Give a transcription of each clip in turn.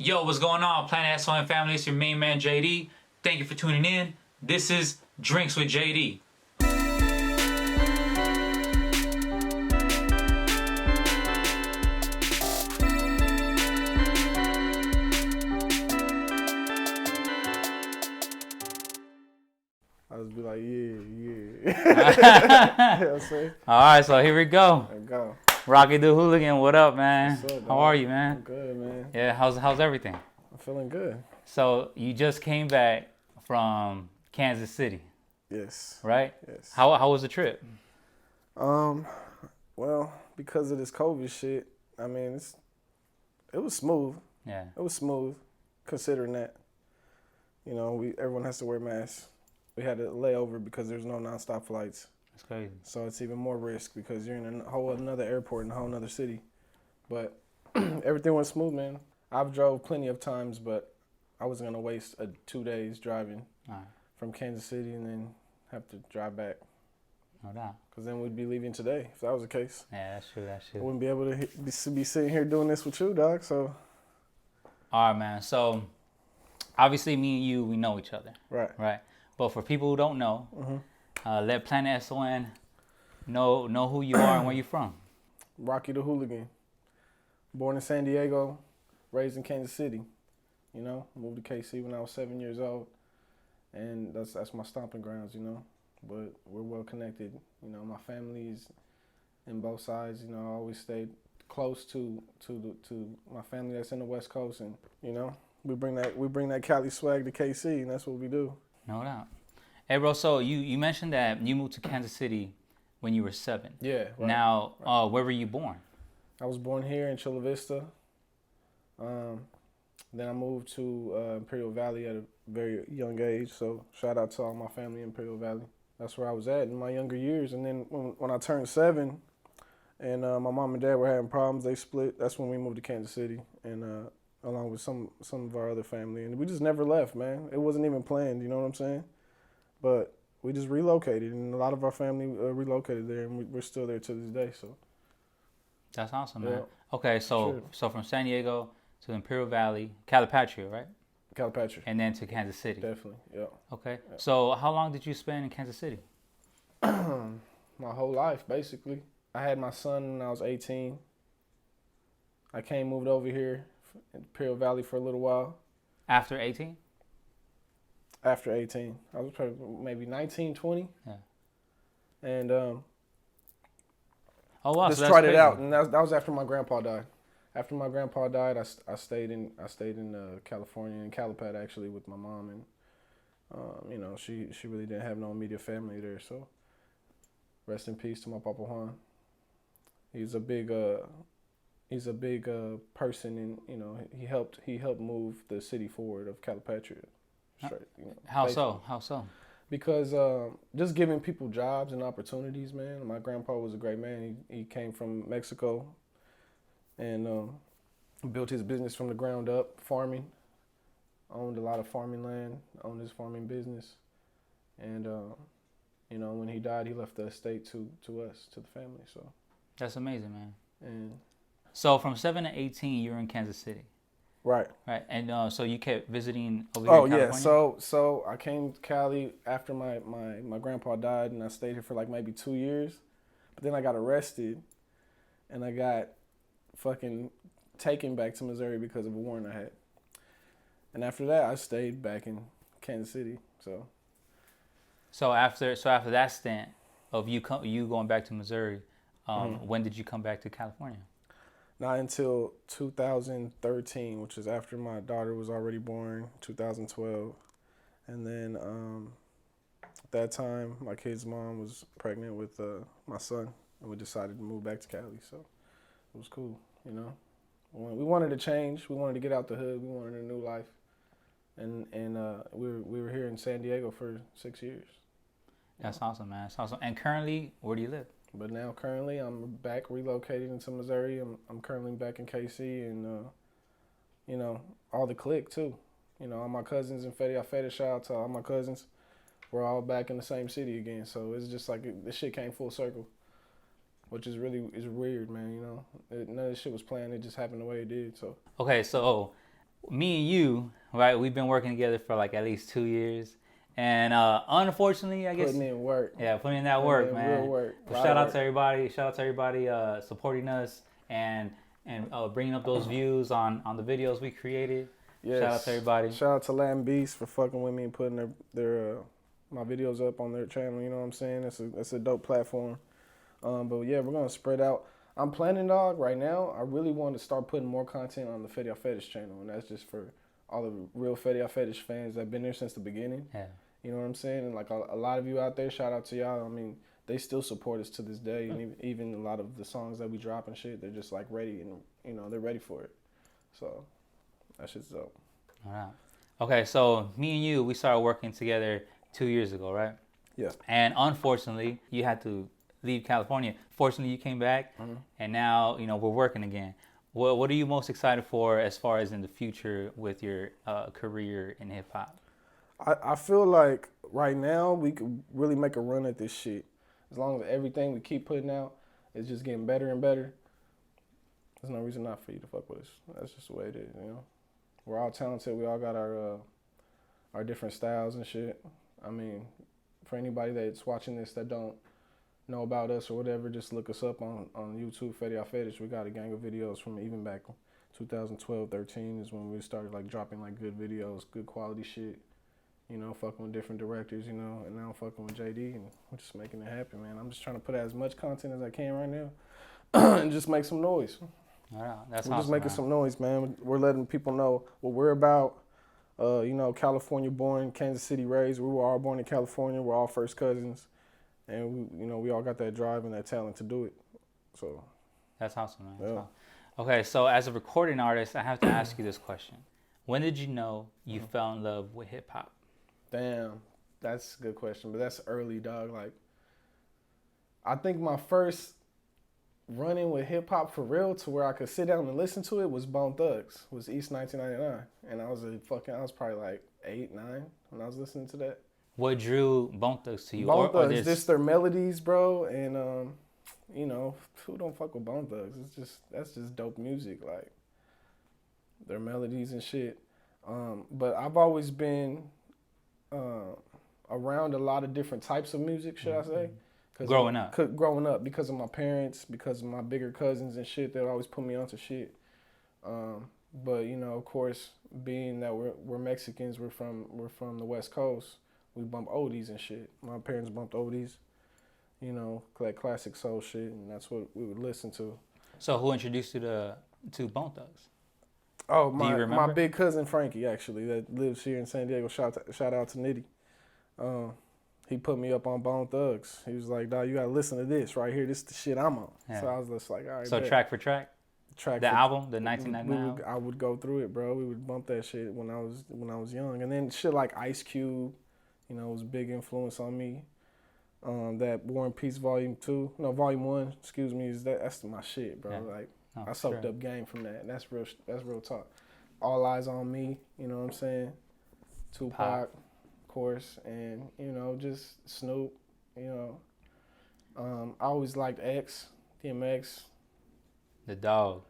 Yo, what's going on, Planet S.O.N family? It's your main man, JD. Thank you for tuning in. This is Drinks with JD. I just be like, yeah. You know what I'm saying? All right, so here we go. There we go. Rocky The Hooligan, what up, man? What's up, How are you, man? I'm good, man. Yeah, how's everything? I'm feeling good. So you just came back from Kansas City, Yes. right? Yes. How was the trip? Well, because of this COVID shit, I mean, it was smooth. Yeah. It was smooth, considering that, you know, everyone has to wear masks. We had a layover because there's no nonstop flights. That's crazy. So it's even more risk because you're in a whole another airport in a whole other city. But everything went smooth, man. I've drove plenty of times, but I wasn't going to waste 2 days driving from Kansas City and then have to drive back. No doubt. Because then we'd be leaving today if that was the case. Yeah, that's true. I wouldn't be able to be sitting here doing this with you, dog. So. All right, man. So obviously me and you, we know each other. Right. But for people who don't know, let Planet S.O.N know who you are and where you're from. Rocky the Hooligan. Born in San Diego, raised in Kansas City. You know, moved to KC when I was 7 years old. And that's my stomping grounds, you know. But we're well connected. You know, my family's in both sides. You know, I always stayed close to my family that's in the West Coast, and you know, we bring that Cali swag to KC, and that's what we do. No doubt. Hey, bro. So you mentioned that you moved to Kansas City when you were 7. Yeah. Right. Now, where were you born? I was born here in Chula Vista. Then I moved to Imperial Valley at a very young age. So shout out to all my family in Imperial Valley. That's where I was at in my younger years. And then when I turned 7 and my mom and dad were having problems, they split. That's when we moved to Kansas City, and along with some of our other family. And we just never left, man. It wasn't even planned, you know what I'm saying? But we just relocated, and a lot of our family relocated there, and we're still there to this day. So that's awesome, man. Yeah. Okay, so from San Diego to Imperial Valley, Calipatria, right? Calipatria. And then to Kansas City. Definitely, yeah. Okay. Yeah. So how long did you spend in Kansas City? My whole life, basically. I had my son when I was 18. I moved over here in Imperial Valley for a little while. After 18? After 18. I was probably maybe 19, 20. Yeah. And oh, wow, just so tried crazy. it out. And that was after my grandpa died. After my grandpa died, I stayed in California, in Calipat actually, with my mom, and you know, she really didn't have no immediate family there. So rest in peace to my Papa Juan. He's a big person, and you know, he helped move the city forward of Calipatria. Straight, you know, How basically. so? How so? Because just giving people jobs and opportunities, man. My grandpa was a great man. He came from Mexico and built his business from the ground up, farming. Owned a lot of farming land, owned his farming business. And, you know, when he died, he left the estate to us, to the family. So That's amazing, man. And so from 7 to 18, you were in Kansas City. Right. Right. And so you kept visiting over here in California? Yeah. So I came to Cali after my grandpa died, and I stayed here for like maybe 2 years. But then I got arrested, and I got fucking taken back to Missouri because of a warrant I had. And after that, I stayed back in Kansas City. So after that stint of you going back to Missouri, when did you come back to California? Not until 2013, which is after my daughter was already born, 2012. And then at that time, my kid's mom was pregnant with my son, and we decided to move back to Cali. So it was cool, you know. We wanted to change. We wanted to get out the hood. We wanted a new life. And we were here in San Diego for 6 years. That's awesome, man. That's awesome. And currently, where do you live? But now currently I'm back relocated into Missouri. I'm currently back in KC, and you know, all the clique too. You know, all my cousins in Fede, shout out to all my cousins. We're all back in the same city again. So it's just like this shit came full circle, which is weird, man. You know, none of this shit was planned. It just happened the way it did. So okay, so me and you, right? We've been working together for like at least 2 years, and unfortunately, I guess, Putting in work. yeah, putting in that Putting work, in man. real work. But shout out to everybody. Shout out to everybody supporting us and bringing up those views on the videos we created. Yes. Shout out to everybody. Shout out to Latin Beast for fucking with me and putting their my videos up on their channel. You know what I'm saying? It's a dope platform. But yeah, we're gonna spread out. I'm planning, dog, right now. I really want to start putting more content on the Fetty Fetish channel, and that's just for all the real Fetty Fetish fans that've been there since the beginning. Yeah. You know what I'm saying? And like a lot of you out there, shout out to y'all. I mean, they still support us to this day, and even a lot of the songs that we drop and shit, they're just like ready, and you know they're ready for it. So that shit's dope. All right. Okay, so me and you, we started working together 2 years ago, right? Yeah. And unfortunately, you had to leave California. Fortunately, you came back, and now we're working again. What are you most excited for as far as in the future with your career in hip hop? I feel like right now we could really make a run at this shit. As long as everything we keep putting out is just getting better and better, there's no reason not for you to fuck with us. That's just the way it is, you know? We're all talented. We all got our different styles and shit. I mean, for anybody that's watching this that don't know about us or whatever, just look us up on YouTube, Fetty Fetish. We got a gang of videos from even back 2012, 13 is when we started like dropping like good videos, good quality shit. You know, fucking with different directors, you know, and now I'm fucking with JD, and we're just making it happen, man. I'm just trying to put out as much content as I can right now and just make some noise. All right, that's we're awesome, just making man. some noise, man. We're letting people know what we're about. You know, California born, Kansas City raised. We were all born in California. We're all first cousins, and we all got that drive and that talent to do it. So that's awesome, man. Yeah. That's awesome. Okay, so as a recording artist, I have to ask you this question: when did you know you fell in love with hip hop? Damn, that's a good question, but that's early, dog. Like, I think my first run-in with hip hop for real to where I could sit down and listen to it was Bone Thugs, was East 1999, and I was probably like 8, 9 when I was listening to that. What drew Bone Thugs to you? Bone Thugs, just their melodies, bro, and you know, who don't fuck with Bone Thugs? That's just dope music, like their melodies and shit. But I've always been around a lot of different types of music, should I say? Growing up, because of my parents, because of my bigger cousins and shit, they'll always put me onto shit. But you know, of course, being that we're Mexicans, we're from the West Coast, we bump oldies and shit. My parents bumped oldies, you know, like classic soul shit, and that's what we would listen to. So who introduced you to Bone Thugs? Oh, my big cousin Frankie, actually, that lives here in San Diego. Shout out to Nitty. He put me up on Bone Thugs. He was like, "Dawg, you gotta listen to this right here. This is the shit I'm on." Yeah. So I was just like, "All right." So bet. Track for track. The album, the 1999 album. I would go through it, bro. We would bump that shit when I was young, and then shit like Ice Cube, you know, was a big influence on me. That War and Peace Volume 1, excuse me, that's my shit, bro. Yeah. Like I soaked up game from that. And that's real talk. All Eyes on Me, you know what I'm saying? Tupac, of course, and you know, just Snoop, you know. I always liked X, DMX. The Dog.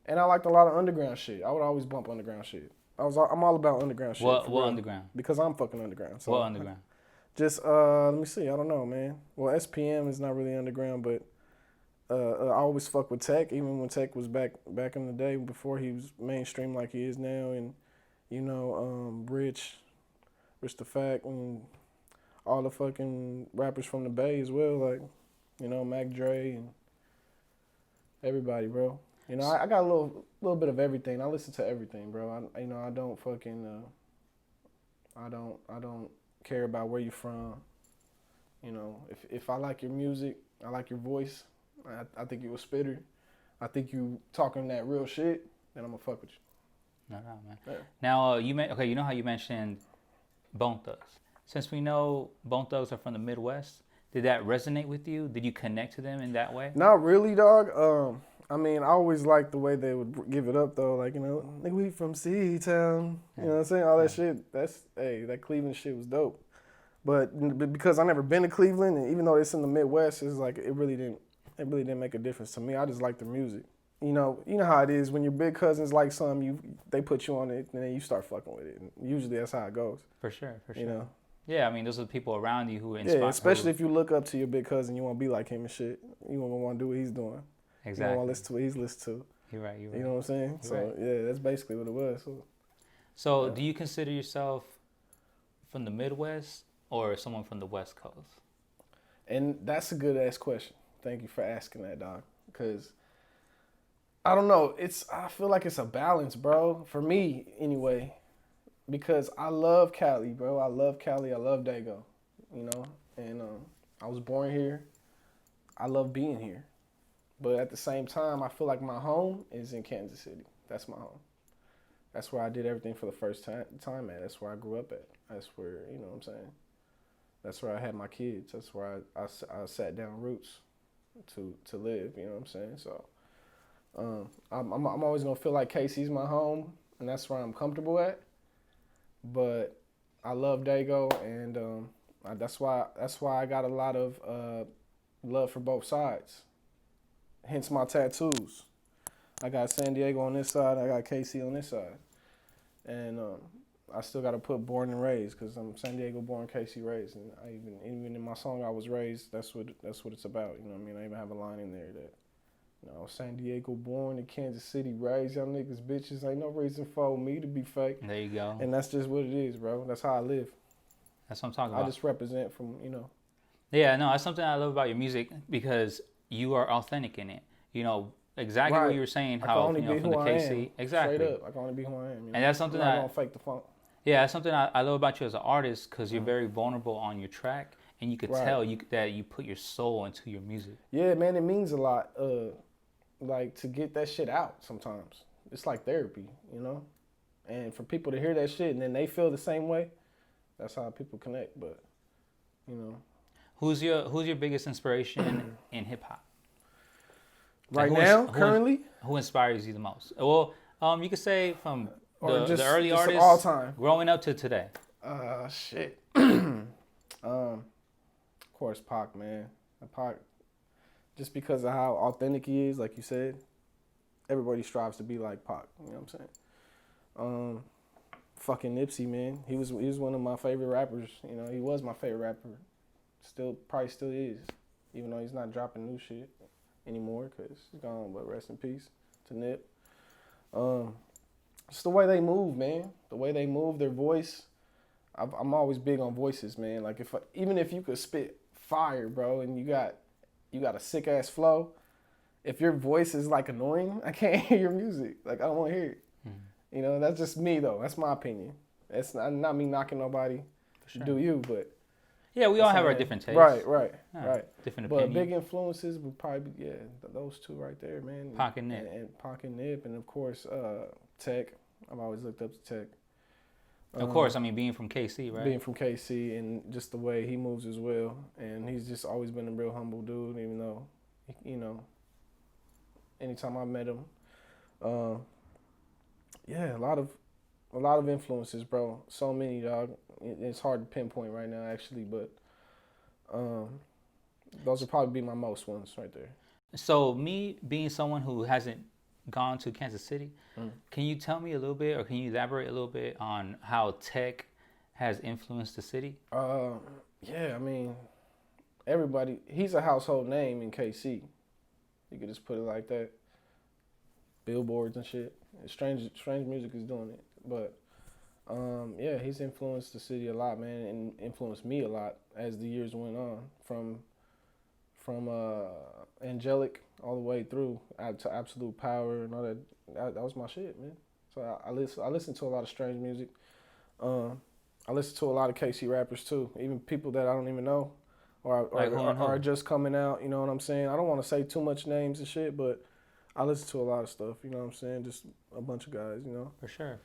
And I liked a lot of underground shit. I would always bump underground shit. I'm all about underground shit. What underground? Because I'm fucking underground. So what underground? Just let me see. I don't know, man. Well, SPM is not really underground, but I always fuck with Tech, even when Tech was back in the day before he was mainstream like he is now, and you know, Rich the Fact, and all the fucking rappers from the Bay as well, like you know, Mac Dre and everybody, bro. You know, I got a little bit of everything. I listen to everything, bro. I don't fucking I don't care about where you're from. You know, if I like your music, I like your voice, I think you a spitter, I think you talking that real shit, then I'm gonna fuck with you. No, man. Yeah. Now, you know how you mentioned Bone Thugs. Since we know Bone Thugs are from the Midwest, did that resonate with you? Did you connect to them in that way? Not really, dog. I mean, I always liked the way they would give it up, though. Like, you know, nigga, we from C-Town. You know what I'm saying? All that shit. That Cleveland shit was dope. But because I never been to Cleveland, and even though it's in the Midwest, it's like it really didn't make a difference to me. I just liked the music. you know how it is when your big cousins like something, they put you on it, and then you start fucking with it. And usually that's how it goes. For sure. You know. Yeah, I mean, those are the people around you who Yeah, inspire. especially if you look up to your big cousin, you want to be like him and shit. You want to do what he's doing. Exactly. You don't want to listen to what he's listening to. You're right. You know what I'm saying? Yeah, that's basically what it was. So, do you consider yourself from the Midwest or someone from the West Coast? And that's a good ass question. Thank you for asking that, dog. Because I don't know. I feel like it's a balance, bro. For me, anyway. Because I love Cali, bro. I love Cali. I love Dago. You know, and I was born here. I love being here. But at the same time, I feel like my home is in Kansas City. That's my home. That's where I did everything for the first time at. That's where I grew up at. That's where, you know what I'm saying? That's where I had my kids. That's where I sat down roots to live, you know what I'm saying? So I'm always going to feel like KC's my home, and that's where I'm comfortable at. But I love Dago, and that's why I got a lot of love for both sides. Hence my tattoos. I got San Diego on this side. I got KC on this side. And I still got to put born and raised because I'm San Diego born, KC raised. And I even in my song I was raised, that's what it's about. You know what I mean? I even have a line in there that, San Diego born in Kansas City raised. Y'all niggas bitches. Ain't no reason for me to be fake. There you go. And that's just what it is, bro. That's how I live. That's what I'm talking about. I just represent from, Yeah, no, that's something I love about your music because you are authentic in it. Exactly what you were saying, how from the KC. Exactly. Straight up, I can only be who I am. And that's something I'm not gonna fake the funk. Yeah, that's something I love about you as an artist because you're very vulnerable on your track, and you could tell that you put your soul into your music. Yeah, man, it means a lot. Like to get that shit out. Sometimes it's like therapy, And for people to hear that shit and then they feel the same way, that's how people connect. But who's your biggest inspiration in hip hop? Right now, currently? Who inspires you the most? Well, you could say from the early just artists all time. Growing up to today. Shit. Of course, Pac, man. Pac, just because of how authentic he is, like you said, everybody strives to be like Pac. You know what I'm saying? Fucking Nipsey, man. He was one of my favorite rappers. He was my favorite rapper. Probably still is, even though he's not dropping new shit anymore because he's gone. But rest in peace to Nip. It's the way they move, man. The way they move, their voice. I'm always big on voices, man. Like even if you could spit fire, bro, and you got a sick ass flow, if your voice is like annoying, I can't hear your music. Like I don't want to hear it. That's just me though. That's my opinion. That's not me knocking nobody. Sure. Do you? But yeah, we all have our different tastes. Right. Different opinions. But big influences would probably be those two right there, man. Pac and Nip. And Pac and Nip, and of course Tech. I've always looked up to Tech. Of course, being from KC, right? Being from KC and just the way he moves as well. And he's just always been a real humble dude, even though, anytime I met him. A lot of influences, bro. So many, dog. It's hard to pinpoint right now, actually, but those would probably be my most ones right there. So me being someone who hasn't gone to Kansas City, can you tell me a little bit, or can you elaborate a little bit on how tech has influenced the city? Everybody, he's a household name in KC. You could just put it like that. Billboards and shit. Strange music is doing it. But, he's influenced the city a lot, man, and influenced me a lot as the years went on. From Angelic all the way through to Absolute Power and all that. That was my shit, man. So I listen to a lot of strange music. I listen to a lot of KC rappers too, even people that I don't even know or are just coming out. You know what I'm saying? I don't want to say too much names and shit, but I listen to a lot of stuff. You know what I'm saying? Just a bunch of guys. For sure.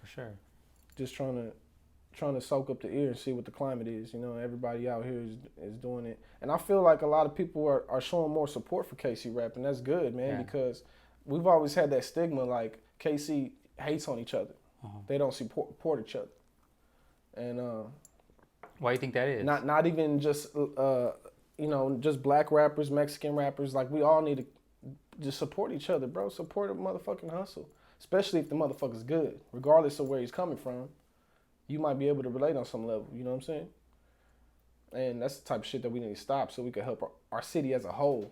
Just trying to soak up the ear and see what the climate is. Everybody out here is doing it. And I feel like a lot of people are showing more support for KC rap, and that's good, man, because we've always had that stigma like KC hates on each other. They don't support each other. And why do you think that is? Not even just just black rappers, Mexican rappers. Like we all need to just support each other, bro. Support a motherfucking hustle, especially if the motherfucker's good, regardless of where he's coming from. You might be able to relate on some level. You know what I'm saying? And that's the type of shit that we need to stop so we can help our city as a whole.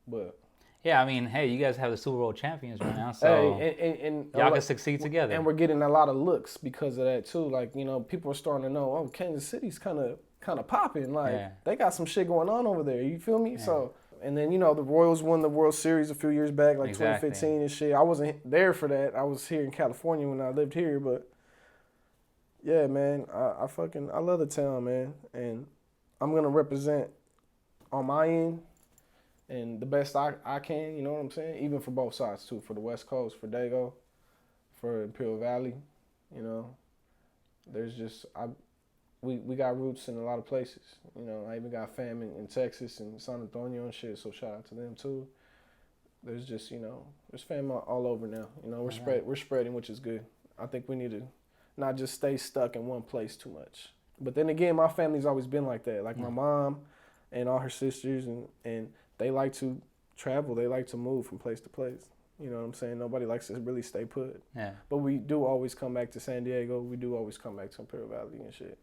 But yeah, I mean, hey, you guys have the Super Bowl champions right now, so and y'all can succeed together. And we're getting a lot of looks because of that too. Like, you know, people are starting to know, oh, Kansas City's kind of popping. Like, they got some shit going on over there. You feel me? Yeah. So, and then, you know, the Royals won the World Series a few years back, like 2015 and shit. I wasn't there for that. I was here in California when I lived here, but yeah, man, I love the town, man, and I'm gonna represent on my end and the best I can, you know what I'm saying? Even for both sides too, for the West Coast, for Dago, for Imperial Valley, you know. There's just we got roots in a lot of places. You know, I even got fam in Texas and San Antonio and shit, so shout out to them too. There's just, you know, there's fam all over now. You know, we're spreading, which is good. I think we need to not just stay stuck in one place too much. But then again, my family's always been like that. Like my mom and all her sisters, and they like to travel. They like to move from place to place. You know what I'm saying? Nobody likes to really stay put. Yeah. But we do always come back to San Diego. We do always come back to Imperial Valley and shit.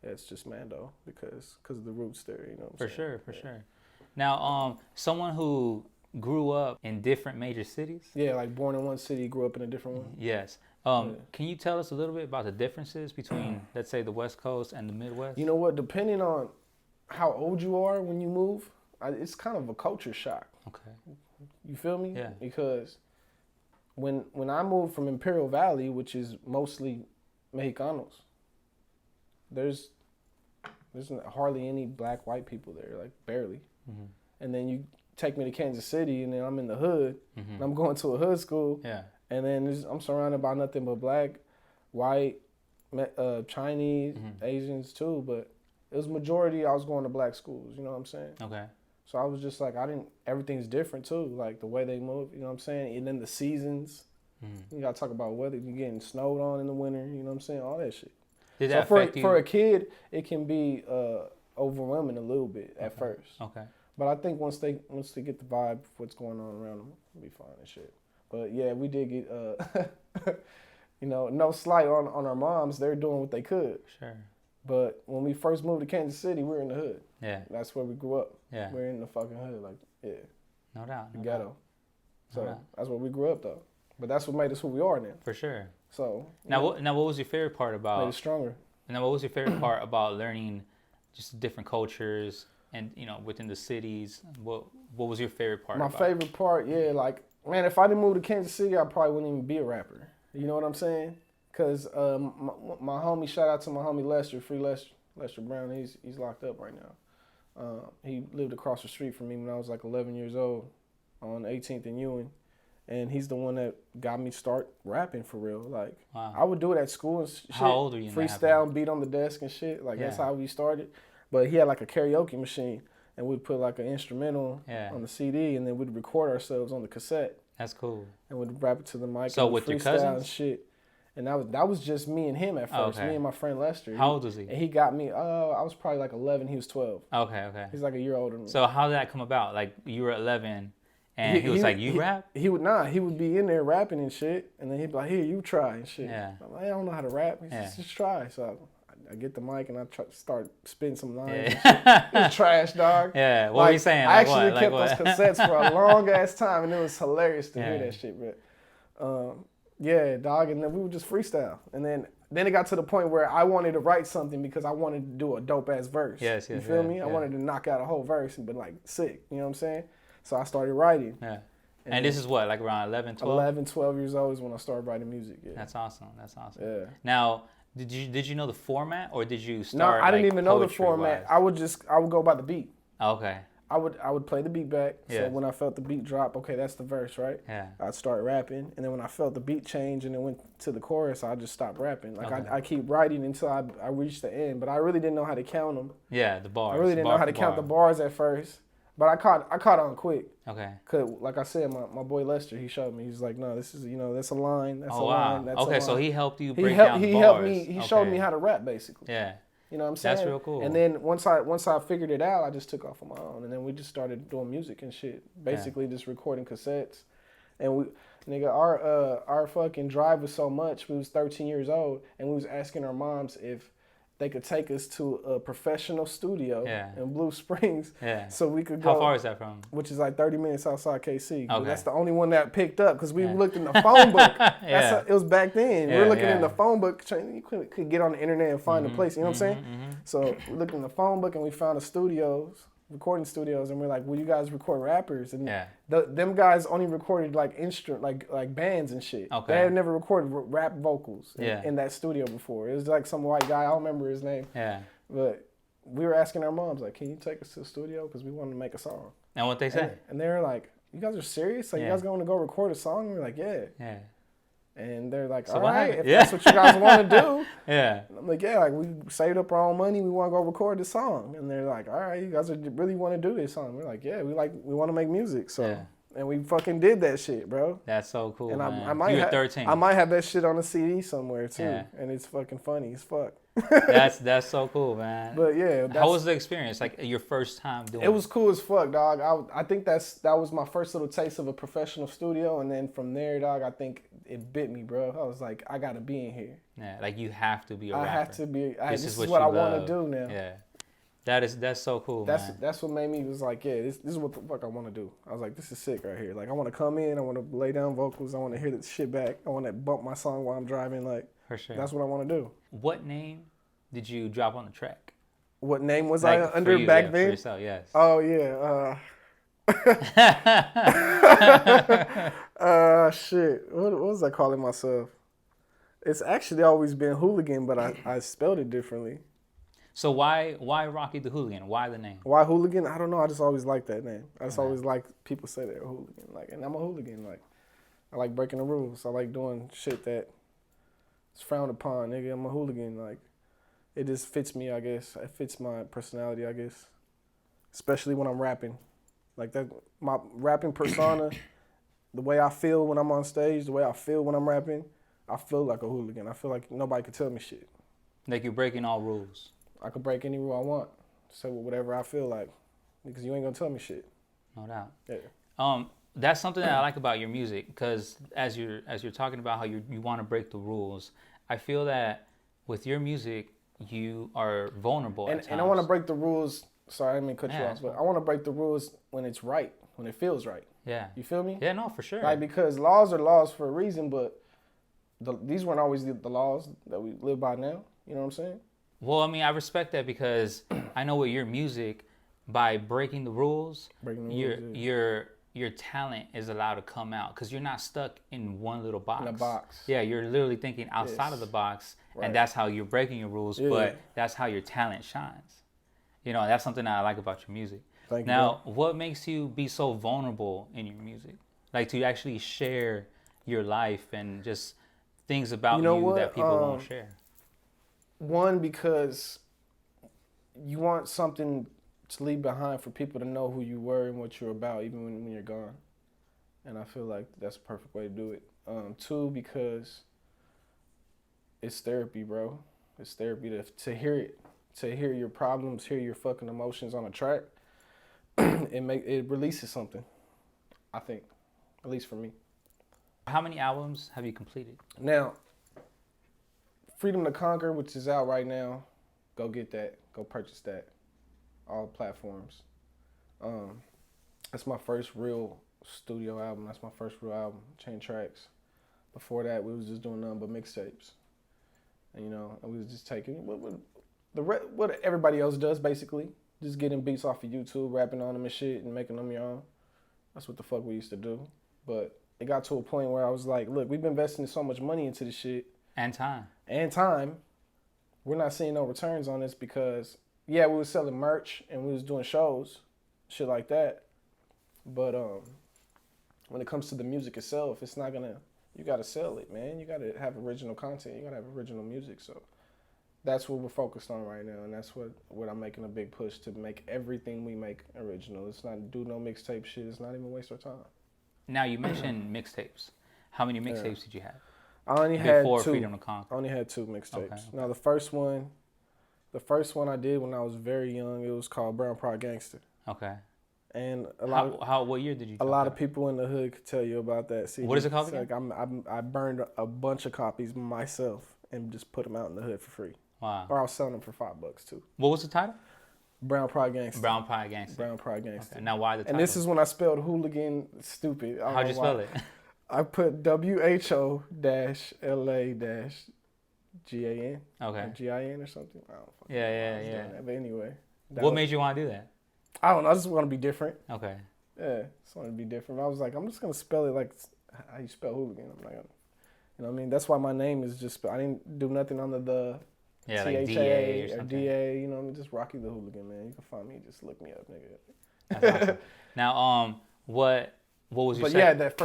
Yeah, it's just Mando because of the roots there. You know what I'm saying? For sure. Now, someone who grew up in different major cities. Yeah, like born in one city, grew up in a different one. Yes. Can you tell us a little bit about the differences between, let's say, the West Coast and the Midwest? You know what? Depending on how old you are when you move, it's kind of a culture shock. Okay. You feel me? Yeah. Because when I moved from Imperial Valley, which is mostly Mexicanos, there's hardly any black, white people there, like barely. Mm-hmm. And then you take me to Kansas City, and then I'm in the hood, and I'm going to a hood school. Yeah. And then I'm surrounded by nothing but black, white, Chinese, Asians too. But it was majority, I was going to black schools, you know what I'm saying? Okay. So I was just like, everything's different too. Like the way they move, you know what I'm saying? And then the seasons. You got to talk about weather. You're getting snowed on in the winter, you know what I'm saying? All that shit. Did that affect you? For a kid, it can be overwhelming a little bit at first. Okay. But I think once they get the vibe of what's going on around them, it'll be fine and shit. But yeah, we did get, you know, no slight on our moms. They're doing what they could. Sure. But when we first moved to Kansas City, we were in the hood. Yeah. That's where we grew up. Yeah. We're in the fucking hood, like, yeah. No doubt. The ghetto. So that's where we grew up, though. But that's what made us who we are now. For sure. So. Now, what was your favorite part about? Made us stronger. Now, what was your favorite part about learning just different cultures and, you know, within the cities? What was your favorite part? My favorite part, yeah, like, man, if I didn't move to Kansas City, I probably wouldn't even be a rapper. You know what I'm saying? Because my homie, shout out to my homie Lester, Free Lester Brown. He's locked up right now. He lived across the street from me when I was like 11 years old on 18th and Ewing. And he's the one that got me start rapping for real. Like, I would do it at school and shit. How old are you? Freestyle and beat on the desk and shit. Like, that's how we started. But he had like a karaoke machine. And we'd put like an instrumental on the CD, and then we'd record ourselves on the cassette. That's cool. And we'd rap it to the mic. So with your cousins? And shit. And that was just me and him at first. Me and my friend Lester. How old was he? And he got me. I was probably like 11. He was 12. Okay. He's like a year older than me. So how did that come about? Like you were 11, and he was like, "You rap?" He would be in there rapping and shit, and then he'd be like, "Here, you try and shit." Yeah. I'm like, I don't know how to rap. He said, just try. So I get the mic and I start spitting some lines. Yeah. It's trash, dog. Yeah. What were you saying? I actually kept those cassettes for a long ass time, and it was hilarious to hear that shit. But yeah, dog. And then we would just freestyle, and then it got to the point where I wanted to write something because I wanted to do a dope ass verse. Yes. You feel me? I wanted to knock out a whole verse, but like sick. You know what I'm saying? So I started writing. Yeah. And this is what, like around 11, 12? 11, 12 years old is when I started writing music. Yeah. That's awesome. Yeah. Now, did you know the format, or did you start? No, I didn't even know the format. I would go by the beat. Okay. I would play the beat back. So when I felt the beat drop, okay, that's the verse, right? Yeah. I'd start rapping, and then when I felt the beat change and it went to the chorus, I'd just stop rapping. Like I keep writing until I reached the end, but I really didn't know how to count them. Yeah, the bars. I really didn't know how to count the bars at first, but I caught on quick. Okay. Cause like I said, my boy Lester, he showed me. He's like, no, this is that's a line. That's a wow. line. That's a line. So he helped you break down the bars. He helped me. He showed me how to rap basically. Yeah. You know what I'm saying? That's real cool. And then once I figured it out, I just took off on my own, and then we just started doing music and shit. Basically, just recording cassettes. And we, nigga, our fucking drive was so much. We was 13 years old, and we was asking our moms if they could take us to a professional studio in Blue Springs, so we could go. How far is that from? Which is like 30 minutes outside KC. Okay. That's the only one that picked up because we looked in the phone book. It was back then. We were looking in the phone book. You could get on the internet and find a place. You know what I'm saying? So we looked in the phone book and we found recording studios, and we're like, "Will you guys record rappers?" And them guys only recorded like like bands and shit. Okay. They had never recorded rap vocals in that studio before. It was like some white guy. I don't remember his name. Yeah. But we were asking our moms, like, "Can you take us to the studio? Because we wanted to make a song." And what they say? And they were like, "You guys are serious? Like, you guys going to go record a song?" And we're like, "Yeah." Yeah. And they're like, "All right, if that's what you guys want to do." And I'm like, "Yeah, like we saved up our own money. We want to go record this song." And they're like, "All right, you guys really want to do this song?" We're like, "Yeah, we want to make music." So, and we fucking did that shit, bro. That's so cool, and man. I might You were 13. I might have that shit on a CD somewhere too, and it's fucking funny as fuck. That's so cool, man. But yeah, how was the experience? Like your first time doing it? It was cool as fuck, dog. I think that was my first little taste of a professional studio, and then from there, dog, I think it bit me, bro. I was like, I gotta be in here. Yeah, like you have to be a rapper. I have to be. This is what I want to do now. Yeah, that's so cool. That's what made me was like, yeah, this is what the fuck I want to do. I was like, this is sick right here. Like I want to come in, I want to lay down vocals, I want to hear the shit back, I want to bump my song while I'm driving. Like, for sure, that's what I want to do. What name did you drop on the track? What name was I under back then? For yourself, yes. Oh yeah. Shit. What was I calling myself? It's actually always been Hooligan, but I spelled it differently. So why Rocky the Hooligan? Why the name? Why Hooligan? I don't know. I just always liked that name. I just always liked people say they're a hooligan. Like, and I'm a hooligan. Like, I like breaking the rules. I like doing shit that is frowned upon. Nigga, I'm a hooligan. Like, it just fits me, I guess. It fits my personality, I guess. Especially when I'm rapping. Like that, my rapping persona, the way I feel when I'm on stage, the way I feel when I'm rapping, I feel like a hooligan. I feel like nobody could tell me shit. Like you're breaking all rules. I could break any rule I want. Say whatever I feel like. Because you ain't gonna tell me shit. No doubt. Yeah. That's something that I like about your music, because as you're talking about how you want to break the rules, I feel that with your music, you are vulnerable at times. And I want to break the rules. Sorry, I didn't mean to cut you off, but I want to break the rules when it's right, when it feels right. Yeah. You feel me? Yeah, no, for sure. Like, because laws are laws for a reason, but these weren't always the laws that we live by now. You know what I'm saying? Well, I mean, I respect that because I know with your music, by breaking the rules, your talent is allowed to come out because you're not stuck in one little box. In a box. Yeah, you're literally thinking outside of the box, and that's how you're breaking your rules, but that's how your talent shines. You know, that's something that I like about your music. Thank you. Now, what makes you be so vulnerable in your music? Like to actually share your life and just things about you that people won't share. One, because you want something to leave behind for people to know who you were and what you're about, even when you're gone. And I feel like that's the perfect way to do it. Two, because it's therapy, bro. It's therapy to hear it. To hear your problems, hear your fucking emotions on a track, it releases something, I think, at least for me. How many albums have you completed? Now, Freedom to Conquer, which is out right now, go get that, go purchase that, all platforms. That's my first real studio album. That's my first real album, Chain Tracks. Before that, we was just doing nothing but mixtapes, and we was just taking what everybody else does, basically. Just getting beats off of YouTube, rapping on them and shit, and making them your own. That's what the fuck we used to do. But it got to a point where I was like, look, we've been investing so much money into this shit. And time. We're not seeing no returns on this because, we was selling merch and we was doing shows, shit like that. But when it comes to the music itself, it's not gonna, you gotta sell it, man. You gotta have original content. You gotta have original music. So that's what we're focused on right now, and that's what I'm making a big push to make everything we make original. It's not do no mixtape shit. It's not even waste our time. Now you mentioned mixtapes. How many mixtapes did you have? I only had before two. Freedom to Conquer. I only had two mixtapes. Okay. Now the first one The first one I did when I was very young, it was called Brown Pride Gangster. Okay. And What year did you? A lot of people in the hood could tell you about that CD. What is it called again? Like I burned a bunch of copies myself and just put them out in the hood for free. Wow. Or I was selling them for $5 too. What was the title? Brown Pride Gangster. Brown Pride Gangster. Brown Pride Gangster. Okay. Now why the title? And this is when I spelled hooligan stupid. How'd you spell it? I put WHO-LA-GAN. Okay. Or GIN or something. I don't fucking Yeah, know yeah, how I was doing that. But anyway. What made you want to do that? I don't know. I just want to be different. Okay. Yeah, just want to be different. I was like, I'm just going to spell it like how you spell hooligan. I'm not gonna, you know what I mean? That's why my name is just, I didn't do nothing under the Yeah, THA like DA or something. DA, you know what I mean? Just Rocky the Hooligan, man. You can find me, just look me up, nigga. That's awesome. Now, what was your But second? yeah, that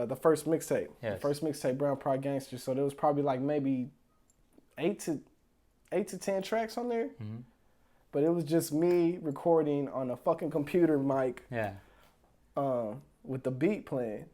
the first mixtape. Yes. The first mixtape, Brown Pride Gangster. So there was probably like maybe 8 to 10 tracks on there. Mm-hmm. But it was just me recording on a fucking computer mic. Yeah. With the beat playing.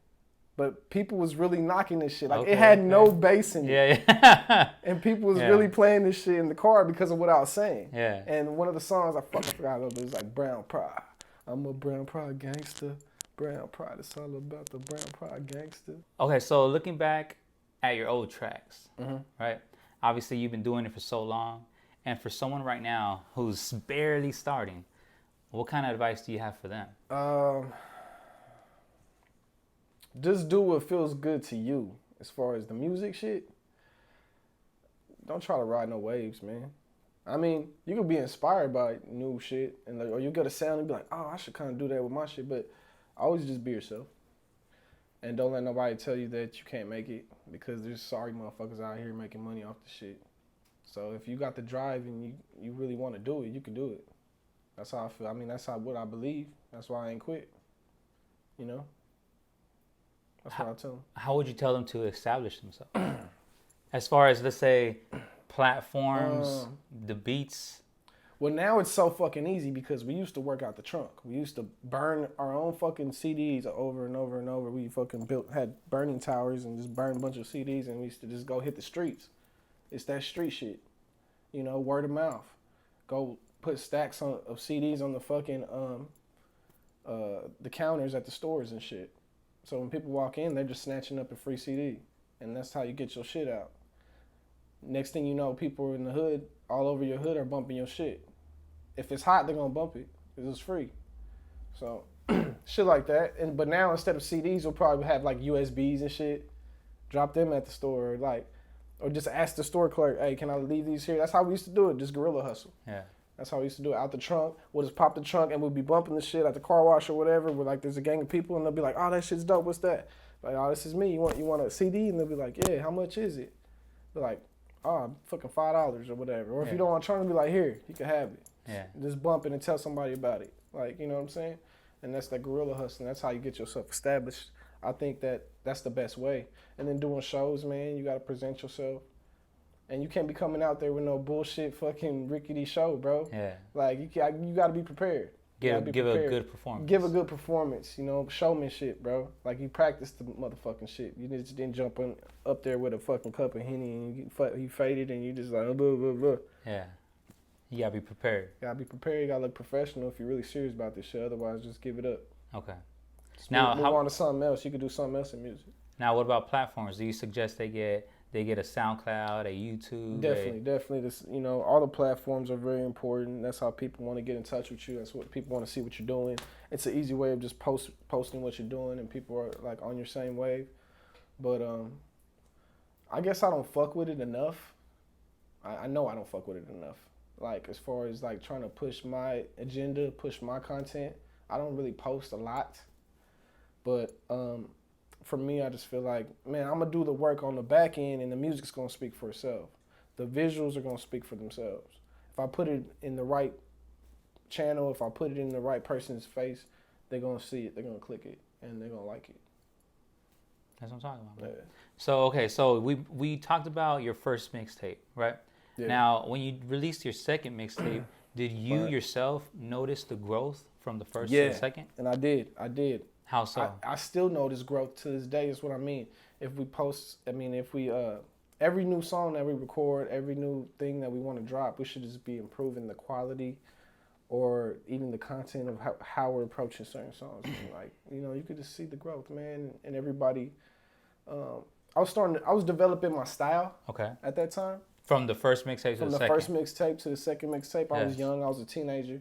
But people was really knocking this shit. Like Okay, it had okay. no bass in it. Yeah. And people was Yeah. really playing this shit in the car because of what I was saying. Yeah. And one of the songs I fucking forgot of it was like Brown Pride. I'm a Brown Pride gangster. Brown Pride. It's all about the Brown Pride gangster. Okay, so looking back at your old tracks, Mm-hmm. right? Obviously, you've been doing it for so long. And for someone right now who's barely starting, what kind of advice do you have for them? Just do what feels good to you. As far as the music shit, don't try to ride no waves, man. I mean, you could be inspired by new shit, and like, or you get a sound and be like, oh, I should kind of do that with my shit. But always just be yourself, and don't let nobody tell you that you can't make it, because there's sorry motherfuckers out here making money off the shit. So if you got the drive and you really want to do it, you can do it. That's how I feel. I mean, that's what I believe. That's why I ain't quit. You know. That's what I tell them. How would you tell them to establish themselves? As far as, let's say, platforms, the beats. Well, now it's so fucking easy because we used to work out the trunk. We used to burn our own fucking CDs over and over and over. We fucking had burning towers and just burned a bunch of CDs, and we used to just go hit the streets. It's that street shit. You know, word of mouth. Go put stacks of CDs on the fucking the counters at the stores and shit. So when people walk in, they're just snatching up a free CD. And that's how you get your shit out. Next thing you know, people in the hood, all over your hood, are bumping your shit. If it's hot, they're going to bump it because it's free. So shit like that. But now instead of CDs, we'll probably have like USBs and shit. Drop them at the store. Or just ask the store clerk, hey, can I leave these here? That's how we used to do it, just guerrilla hustle. Yeah. That's how we used to do it. Out the trunk, we'll just pop the trunk and we'll be bumping the shit at the car wash or whatever. We're like, there's a gang of people and they'll be like, oh, that shit's dope. What's that? Like, oh, this is me. You want a CD? And they'll be like, yeah, how much is it? Be like, oh, fucking $5 or whatever. Or if you don't want trunk, be like, here, you can have it. Yeah. Just bump it and tell somebody about it. Like, you know what I'm saying? And that's that guerrilla hustling. That's how you get yourself established. I think that's the best way. And then doing shows, man, you got to present yourself. And you can't be coming out there with no bullshit fucking rickety show, bro. Yeah. Like, you got to be prepared. Give a good performance. Give a good performance, you know, showmanship, bro. Like, you practiced the motherfucking shit. You just didn't jump up there with a fucking cup of Henny and you faded and you just like, blah, blah, blah. Yeah. You got to be prepared. You got to be prepared. You got to look professional if you're really serious about this shit. Otherwise, just give it up. Okay. Just now, move on to something else. You could do something else in music. Now, what about platforms? Do you suggest they get a SoundCloud, a YouTube? Definitely. This, you know, all the platforms are very important. That's how people want to get in touch with you. That's what people want to see what you're doing. It's an easy way of just posting what you're doing, and people are like on your same wave. But I guess I don't fuck with it enough. I know I don't fuck with it enough. Like, as far as like trying to push my agenda, push my content, I don't really post a lot. But for me, I just feel like, man, I'm going to do the work on the back end and the music's going to speak for itself. The visuals are going to speak for themselves. If I put it in the right channel, if I put it in the right person's face, they're going to see it, they're going to click it, and they're going to like it. That's what I'm talking about. Yeah. So we talked about your first mixtape, right? Yeah. Now, when you released your second mixtape, did you yourself notice the growth from the first to the second? And I did. How so? I still notice growth to this day, is what I mean. If we every new song that we record, every new thing that we want to drop, we should just be improving the quality or even the content of how we're approaching certain songs. And like, you know, you could just see the growth, man, and everybody. I was developing my style. Okay. At that time. From the first mixtape to the second. From the first mixtape to the second mixtape, I was young. I was a teenager.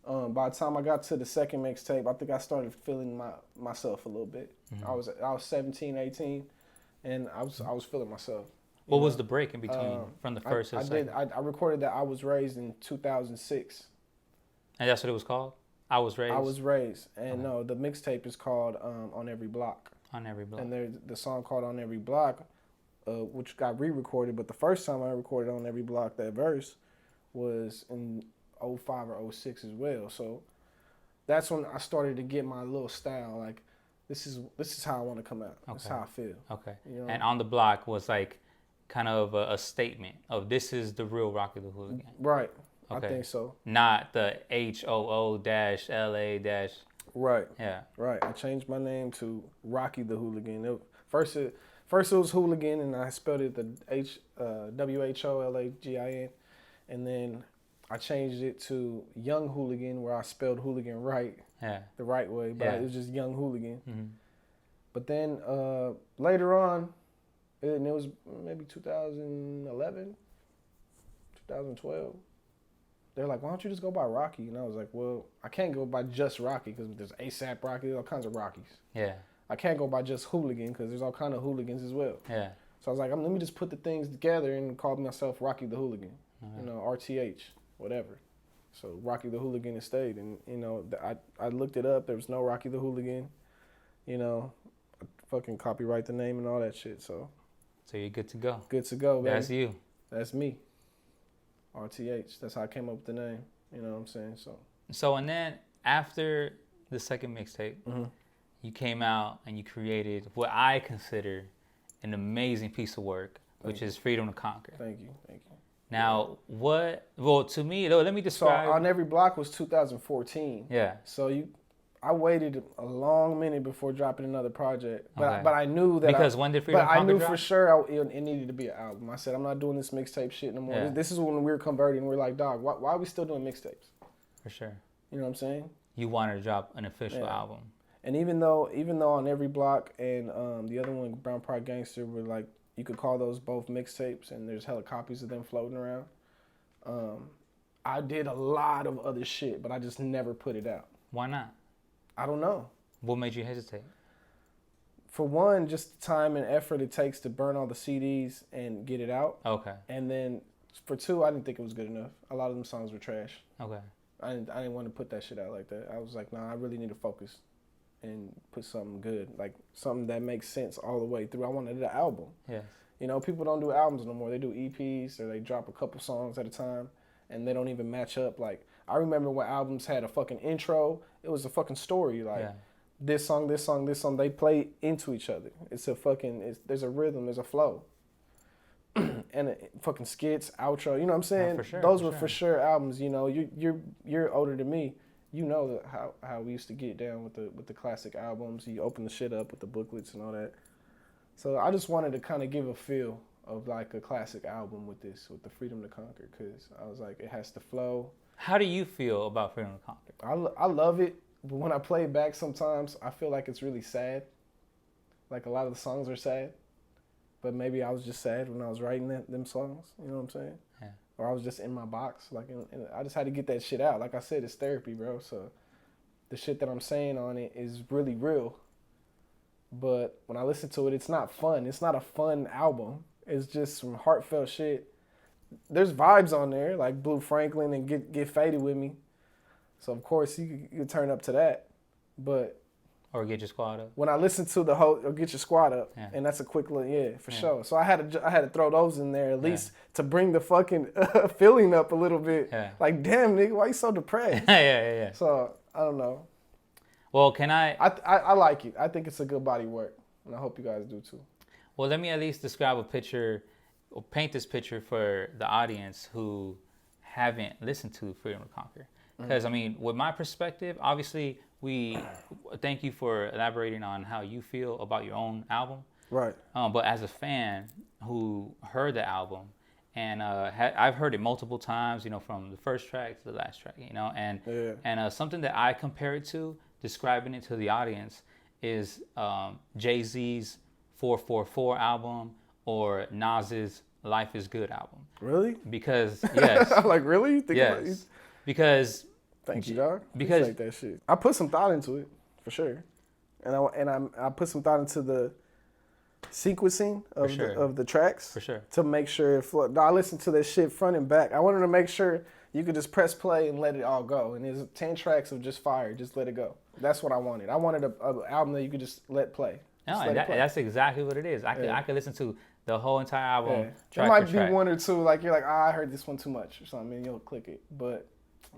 By the time I got to the second mixtape, I think I started feeling myself a little bit. I was 17, 18, and I was feeling myself. What was the break in between from the first to the second? I recorded that I Was Raised in 2006. And that's what it was called? I Was Raised? I Was Raised. And no, the mixtape is called On Every Block. On Every Block. And there's the song called On Every Block, which got re-recorded, but the first time I recorded On Every Block, that verse, was in 05 or 06 as well. So that's when I started to get my little style. Like, this is how I want to come out. Okay. This is how I feel. Okay. You know? And On the Block was like kind of a statement of this is the real Rocky the Hooligan. Right. Okay. I think so. Not the HOO-LA- Right. Yeah. Right. I changed my name to Rocky the Hooligan. First it was Hooligan, and I spelled it the WHOLAGIN, and then I changed it to Young Hooligan, where I spelled hooligan right, the right way, but it was just Young Hooligan. Mm-hmm. But then later on, and it was maybe 2011, 2012. They're like, why don't you just go by Rocky? And I was like, well, I can't go by just Rocky because there's ASAP Rocky, there's all kinds of Rockies. Yeah. I can't go by just Hooligan because there's all kinds of hooligans as well. Yeah. So I was like, let me just put the things together and call myself Rocky the Hooligan. You know, RTH, whatever. So Rocky the Hooligan it stayed. And, you know, I looked it up. There was no Rocky the Hooligan. You know, I fucking copyright the name and all that shit. So you're good to go. Good to go, baby. That's you. That's me. RTH. That's how I came up with the name. You know what I'm saying? So and then after the second mixtape, you came out and you created what I consider an amazing piece of work, which is Freedom to Conquer. Thank you. Now, to me, let me describe. So On Every Block was 2014. Yeah. So I waited a long minute before dropping another project, but I knew that when did Freedom to Conquer I knew drop? for sure it needed to be an album. I said, I'm not doing this mixtape shit no more. Yeah. This is when we were converting. We're like, dog, why are we still doing mixtapes? For sure. You know what I'm saying? You wanted to drop an official album. And even though On Every Block and the other one, Brown Pride Gangster, were like, you could call those both mixtapes, and there's hella copies of them floating around. I did a lot of other shit, but I just never put it out. Why not? I don't know. What made you hesitate? For one, just the time and effort it takes to burn all the CDs and get it out. Okay. And then for two, I didn't think it was good enough. A lot of them songs were trash. Okay. I didn't want to put that shit out like that. I was like, nah, I really need to focus and put something good, like something that makes sense all the way through. I wanted an album. Yes. You know, people don't do albums no more. They do EPs or they drop a couple songs at a time, and they don't even match up. Like, I remember when albums had a fucking intro. It was a fucking story. Like, this song, this song, this song. They play into each other. There's a rhythm, there's a flow. And fucking skits, outro. You know what I'm saying? For sure, Those were for sure albums. You know, you're older than me. You know how we used to get down with the classic albums. You open the shit up with the booklets and all that. So I just wanted to kind of give a feel of like a classic album with the Freedom to Conquer, because I was like, it has to flow. How do you feel about Freedom to Conquer? I love it, but when I play it back sometimes, I feel like it's really sad. Like a lot of the songs are sad, but maybe I was just sad when I was writing them songs. You know what I'm saying? Yeah. Or I was just in my box. Like, and I just had to get that shit out. Like I said, it's therapy, bro. So the shit that I'm saying on it is really real. But when I listen to it, it's not fun. It's not a fun album. It's just some heartfelt shit. There's vibes on there, like Blue Franklin and Get Faded With Me. So, of course, you could turn up to that. But or Get Your Squad Up. When I listen to the whole, or Get Your Squad Up, and that's a quick little, for sure. So I had to throw those in there at least to bring the fucking feeling up a little bit. Yeah. Like, damn, nigga, why you so depressed? Yeah. So, I don't know. Well, can I like it. I think it's a good body work, and I hope you guys do too. Well, let me at least describe a picture, or paint this picture for the audience who haven't listened to Freedom to Conquer. Because, I mean, with my perspective, obviously, we thank you for elaborating on how you feel about your own album. Right. But as a fan who heard the album, and I've heard it multiple times, from the first track to the last track, and Yeah. and something that I compare it to, describing it to the audience, is Jay-Z's 444 album or Nas's Life Is Good album. Really? Because yes, Like really? You think about it? yes, because Thank you, dog. because- Appreciate that shit. I put some thought into it for sure, and I put some thought into the sequencing of sure. of the tracks for sure. to make sure it flow. I listened to that shit front and back. I wanted to make sure you could just press play and let it all go. And there's 10 tracks of just fire, just let it go. That's what I wanted. I wanted a album that you could just let play. No, Just let it play. that's exactly what it is. I Yeah. could listen to the whole entire album. Yeah. Track There might for be track. one or two, like you're like, I heard this one too much or something, and you'll click it. But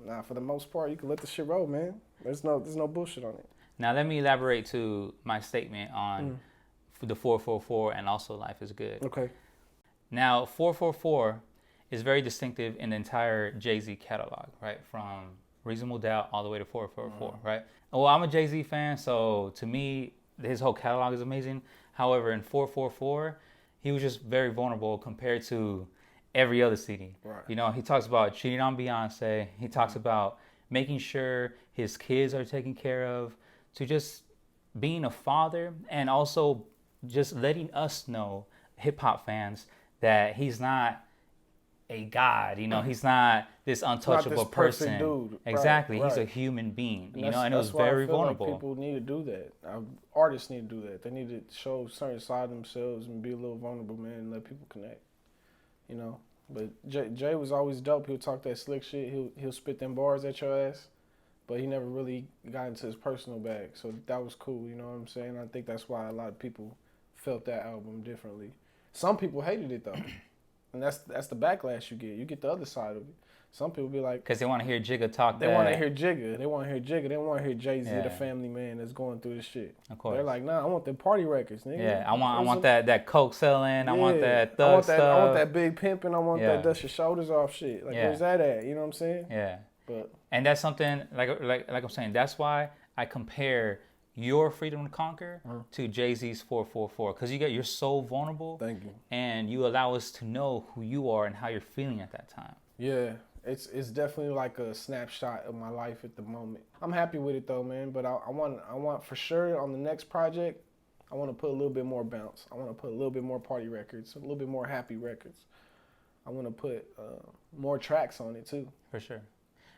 nah, for the most part, you can let the shit roll, man. There's no bullshit on it. Now let me elaborate to my statement on the 444 and also Life Is Good. Okay. Now 444 is very distinctive in the entire Jay-Z catalog, right? From Reasonable Doubt all the way to 444, right? Well, I'm a Jay-Z fan, so to me, his whole catalog is amazing. However, in 444, he was just very vulnerable compared to every other CD. Right. He talks about cheating on Beyonce. He talks about making sure his kids are taken care of, to just being a father, and also just letting us know, hip hop fans, that he's not a god. He's not this untouchable this perfect person. dude. Exactly. Right, He's a right. human being. And And it was why I very feel vulnerable. Like people need to do that. Artists need to do that. They need to show a certain side of themselves and be a little vulnerable, man, and let people connect. But Jay was always dope. He'll talk that slick shit. He'll spit them bars at your ass, but he never really got into his personal bag. So that was cool. You know what I'm saying? I think that's why a lot of people felt that album differently. Some people hated it though, and that's the backlash you get. You get the other side of it. Some people be like, Because they want to hear Jigga talk. they want to hear Jigga. They want to hear Jigga. They want to hear Jay-Z, Yeah. the family man that's going through this shit. Of course. They're like, nah, I want the party records, nigga. Yeah, I want that coke selling. I want that I thug want stuff. that. I want that big pimping. I want Yeah. that dust your shoulders off shit. Like, Yeah. where's that at? You know what I'm saying? Yeah. But And that's something like I'm saying. That's why I compare your Freedom to Conquer to Jay-Z's 444, because you're so vulnerable. thank you. And you allow us to know who you are and how you're feeling at that time. Yeah, it's definitely like a snapshot of my life at the moment. I'm happy with it though, man. But I want for sure on the next project, I want to put a little bit more bounce. I want to put a little bit more party records, a little bit more happy records. I want to put more tracks on it too. For sure.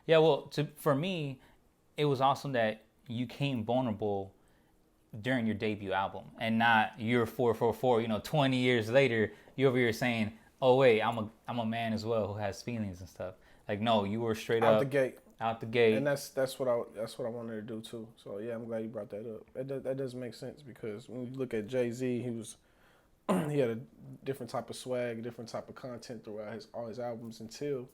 Yeah, well, for me, it was awesome that you came vulnerable during your debut album and not your 444. 20 years later, you're over here saying, "Oh wait, I'm a man as well who has feelings and stuff." Like, no, you were straight Out up the gate. out the gate. And that's what I wanted to do too. So yeah, I'm glad you brought that up. That does make sense, because when you look at Jay-Z, he had a different type of swag, a different type of content throughout all his albums until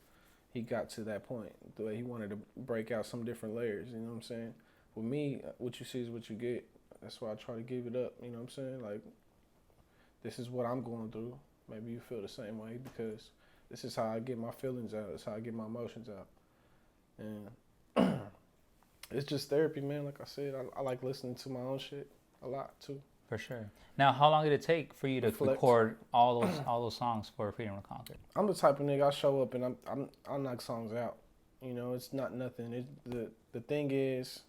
he got to that point. The way he wanted to break out some different layers. You know what I'm saying? With me, what you see is what you get. That's why I try to give it up. You know what I'm saying? Like, this is what I'm going through. Maybe you feel the same way, because this is how I get my feelings out. It's how I get my emotions out. And it's just therapy, man. Like I said, I like listening to my own shit a lot too. For sure. Now, how long did it take for you to Reflect. record all those songs for Freedom to Conquer? I'm the type of nigga, I show up and I knock songs out. It's not nothing. The thing is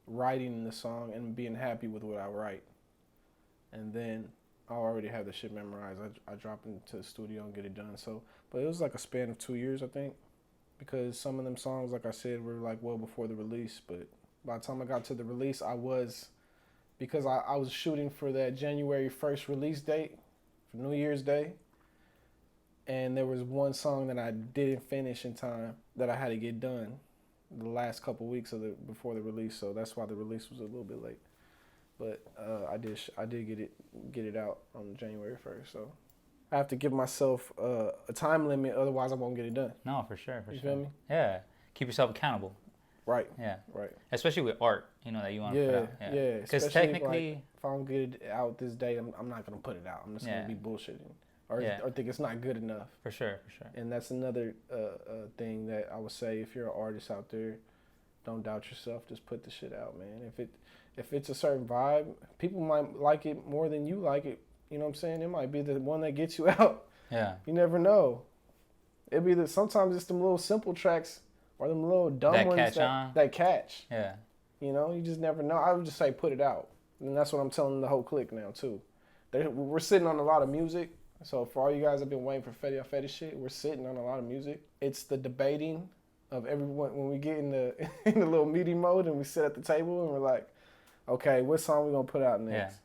writing the song and being happy with what I write, and then I already have the shit memorized. I drop into the studio and get it done. So, but it was like a span of 2 years, I think, because some of them songs, like I said, were like well before the release. But by the time I got to the release, because I was shooting for that January 1st release date for New Year's Day. And there was one song that I didn't finish in time that I had to get done the last couple weeks before the release. So that's why the release was a little bit late. But I did get it out on January 1st. So I have to give myself a time limit, otherwise I won't get it done. No, for sure. You feel me? Yeah. Keep yourself accountable. Right. Yeah. Right. Especially with art, that you want to put out. Yeah. Because Especially technically, if I don't get it out this day, I'm not gonna put it out. I'm just gonna be bullshitting, or think it's not good enough. For sure. And that's another thing that I would say, if you're an artist out there, don't doubt yourself. Just put the shit out, man. If it's a certain vibe, people might like it more than you like it. You know what I'm saying? It might be the one that gets you out. Yeah. You never know. It'd be sometimes it's them little simple tracks or them little dumb That ones catch on? that catch. Yeah. You know, you just never know. I would just say put it out. And that's what I'm telling the whole clique now, too. We're sitting on a lot of music. So for all you guys that have been waiting for Fetty Fetty shit, we're sitting on a lot of music. It's the debating of everyone when we get in the in the little meeting mode and we sit at the table and we're like, okay, what song we gonna put out next?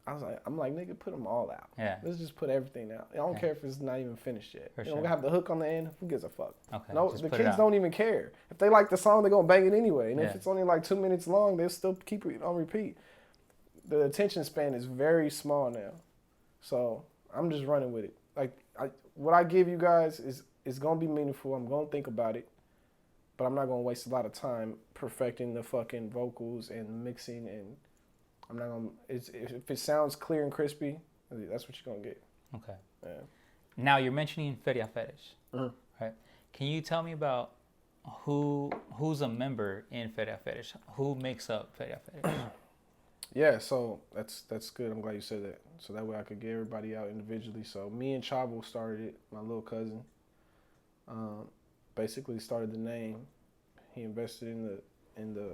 Yeah. I'm like, nigga, put them all out. Yeah. Let's just put everything out. I don't care if it's not even finished yet. For you sure. know, we have the hook on the end. Who gives a fuck? Okay. No, the kids don't even care. If they like the song, they're gonna bang it anyway. And if it's only like 2 minutes long, they'll still keep it on repeat. The attention span is very small now, so I'm just running with it. Like what I give you guys is gonna be meaningful. I'm gonna think about it, but I'm not gonna waste a lot of time perfecting the fucking vocals and mixing. And I'm not gonna. If it sounds clear and crispy, that's what you're gonna get. Okay. Yeah. Now you're mentioning Fetty Fetish, Mm-hmm. right? Can you tell me about who's a member in Fetty Fetish? Who makes up Fetty Fetish? Yeah, so that's good. I'm glad you said that. So that way I could get everybody out individually. So me and Chavo started it, my little cousin. Basically started the name. He invested in the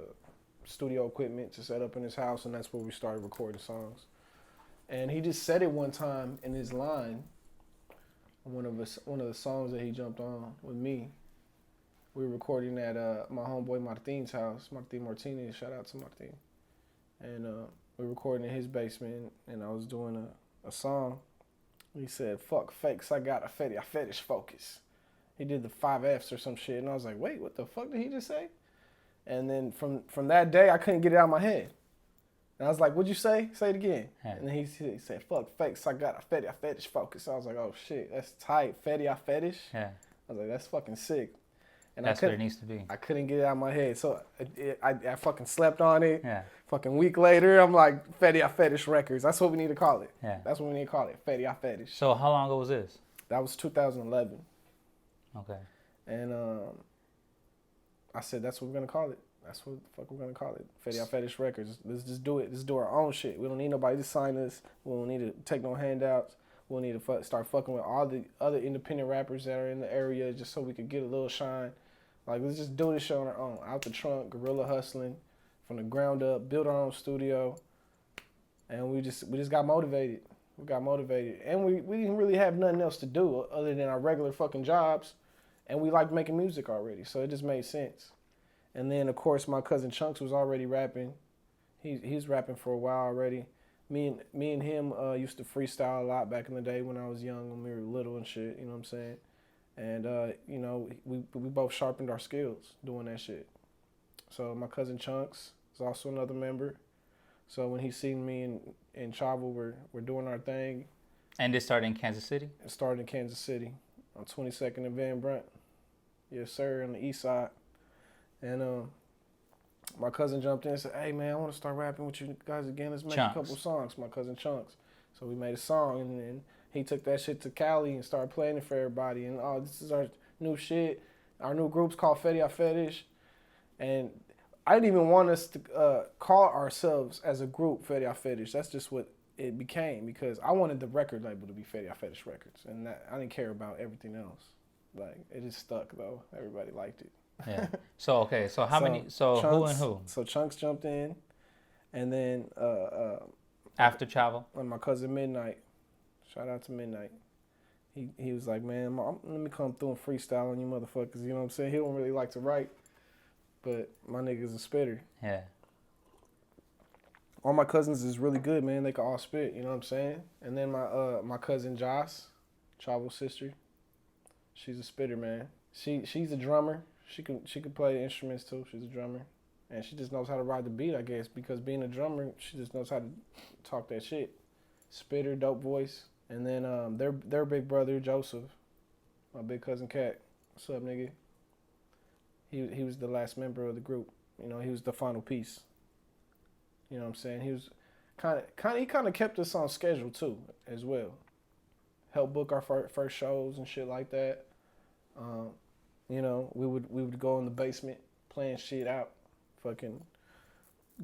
studio equipment to set up in his house, and that's where we started recording songs. And he just said it one time in his line, one of the songs that he jumped on with me. We were recording at my homeboy Martin's house, Martin Martinez. Shout out to Martin. And we were recording in his basement, and I was doing a song. He said, "Fuck fakes, I got a fetish focus." He did the 5 Fs or some shit, and I was like, wait, what the fuck did he just say? And then from that day, I couldn't get it out of my head. And I was like, what'd you say? Say it again. Yeah. And then he said, "Fuck fakes, I got a fetish focus." I was like, oh shit, that's tight. Fetty fetish? Yeah. I was like, that's fucking sick. And that's what it needs to be. I couldn't get it out of my head. So I fucking slept on it. Yeah. Fucking week later, I'm like, Fetty Fetish Records. That's what we need to call it. Yeah. That's what we need to call it. Fetty Fetish. So how long ago was this? That was 2011. Okay. And I said, that's what we're going to call it. That's what the fuck we're going to call it. Fetty Fetish Records. Let's just do it. Let's do our own shit. We don't need nobody to sign us. We don't need to take no handouts. We'll need to start fucking with all the other independent rappers that are in the area just so we could get a little shine. Like, let's just do this shit on our own. Out the trunk, guerrilla hustling, from the ground up, build our own studio. And we just got motivated. We got motivated. And we didn't really have nothing else to do other than our regular fucking jobs. And we liked making music already, so it just made sense. And then, of course, my cousin Chunks was already rapping. He's rapping for a while already. Me and him used to freestyle a lot back in the day when I was young, when we were little and shit, you know what I'm saying? And, you know, we both sharpened our skills doing that shit. So my cousin Chunks is also another member. So when he seen me and Chavo we're doing our thing. And this started in Kansas City? It started in Kansas City on 22nd and Van Brunt. Yes, sir, on the east side. And my cousin jumped in and said, "Hey, man, I want to start rapping with you guys again. Let's make a couple songs." My cousin Chunks. So we made a song, and then he took that shit to Cali and started playing it for everybody. And, oh, this is our new shit. Our new group's called Fetty Fetish. And I didn't even want us to call ourselves as a group Fetty Fetish. That's just what it became, because I wanted the record label to be Fetty Fetish Records. And I didn't care about everything else. Like, it just stuck, though. Everybody liked it. Yeah. So, okay. So, Chunks, who and who? So, Chunks jumped in. And then... after Chavo? And my cousin Midnight. Shout out to Midnight. He was like, "Man, let me come through and freestyle on you motherfuckers." You know what I'm saying? He don't really like to write. But my nigga's a spitter. Yeah. All my cousins is really good, man. They can all spit, you know what I'm saying? And then my cousin Joss, Chavo's sister, she's a spitter, man. She's a drummer. She could play instruments too. She's a drummer. And she just knows how to ride the beat, I guess, because being a drummer, she just knows how to talk that shit. Spitter, dope voice. And then their big brother, Joseph, my big cousin Cat. What's up, nigga? He was the last member of the group. You know, he was the final piece. You know what I'm saying? He was he kind of kept us on schedule too, as well. Helped book our first shows and shit like that. You know, we would go in the basement playing shit out, fucking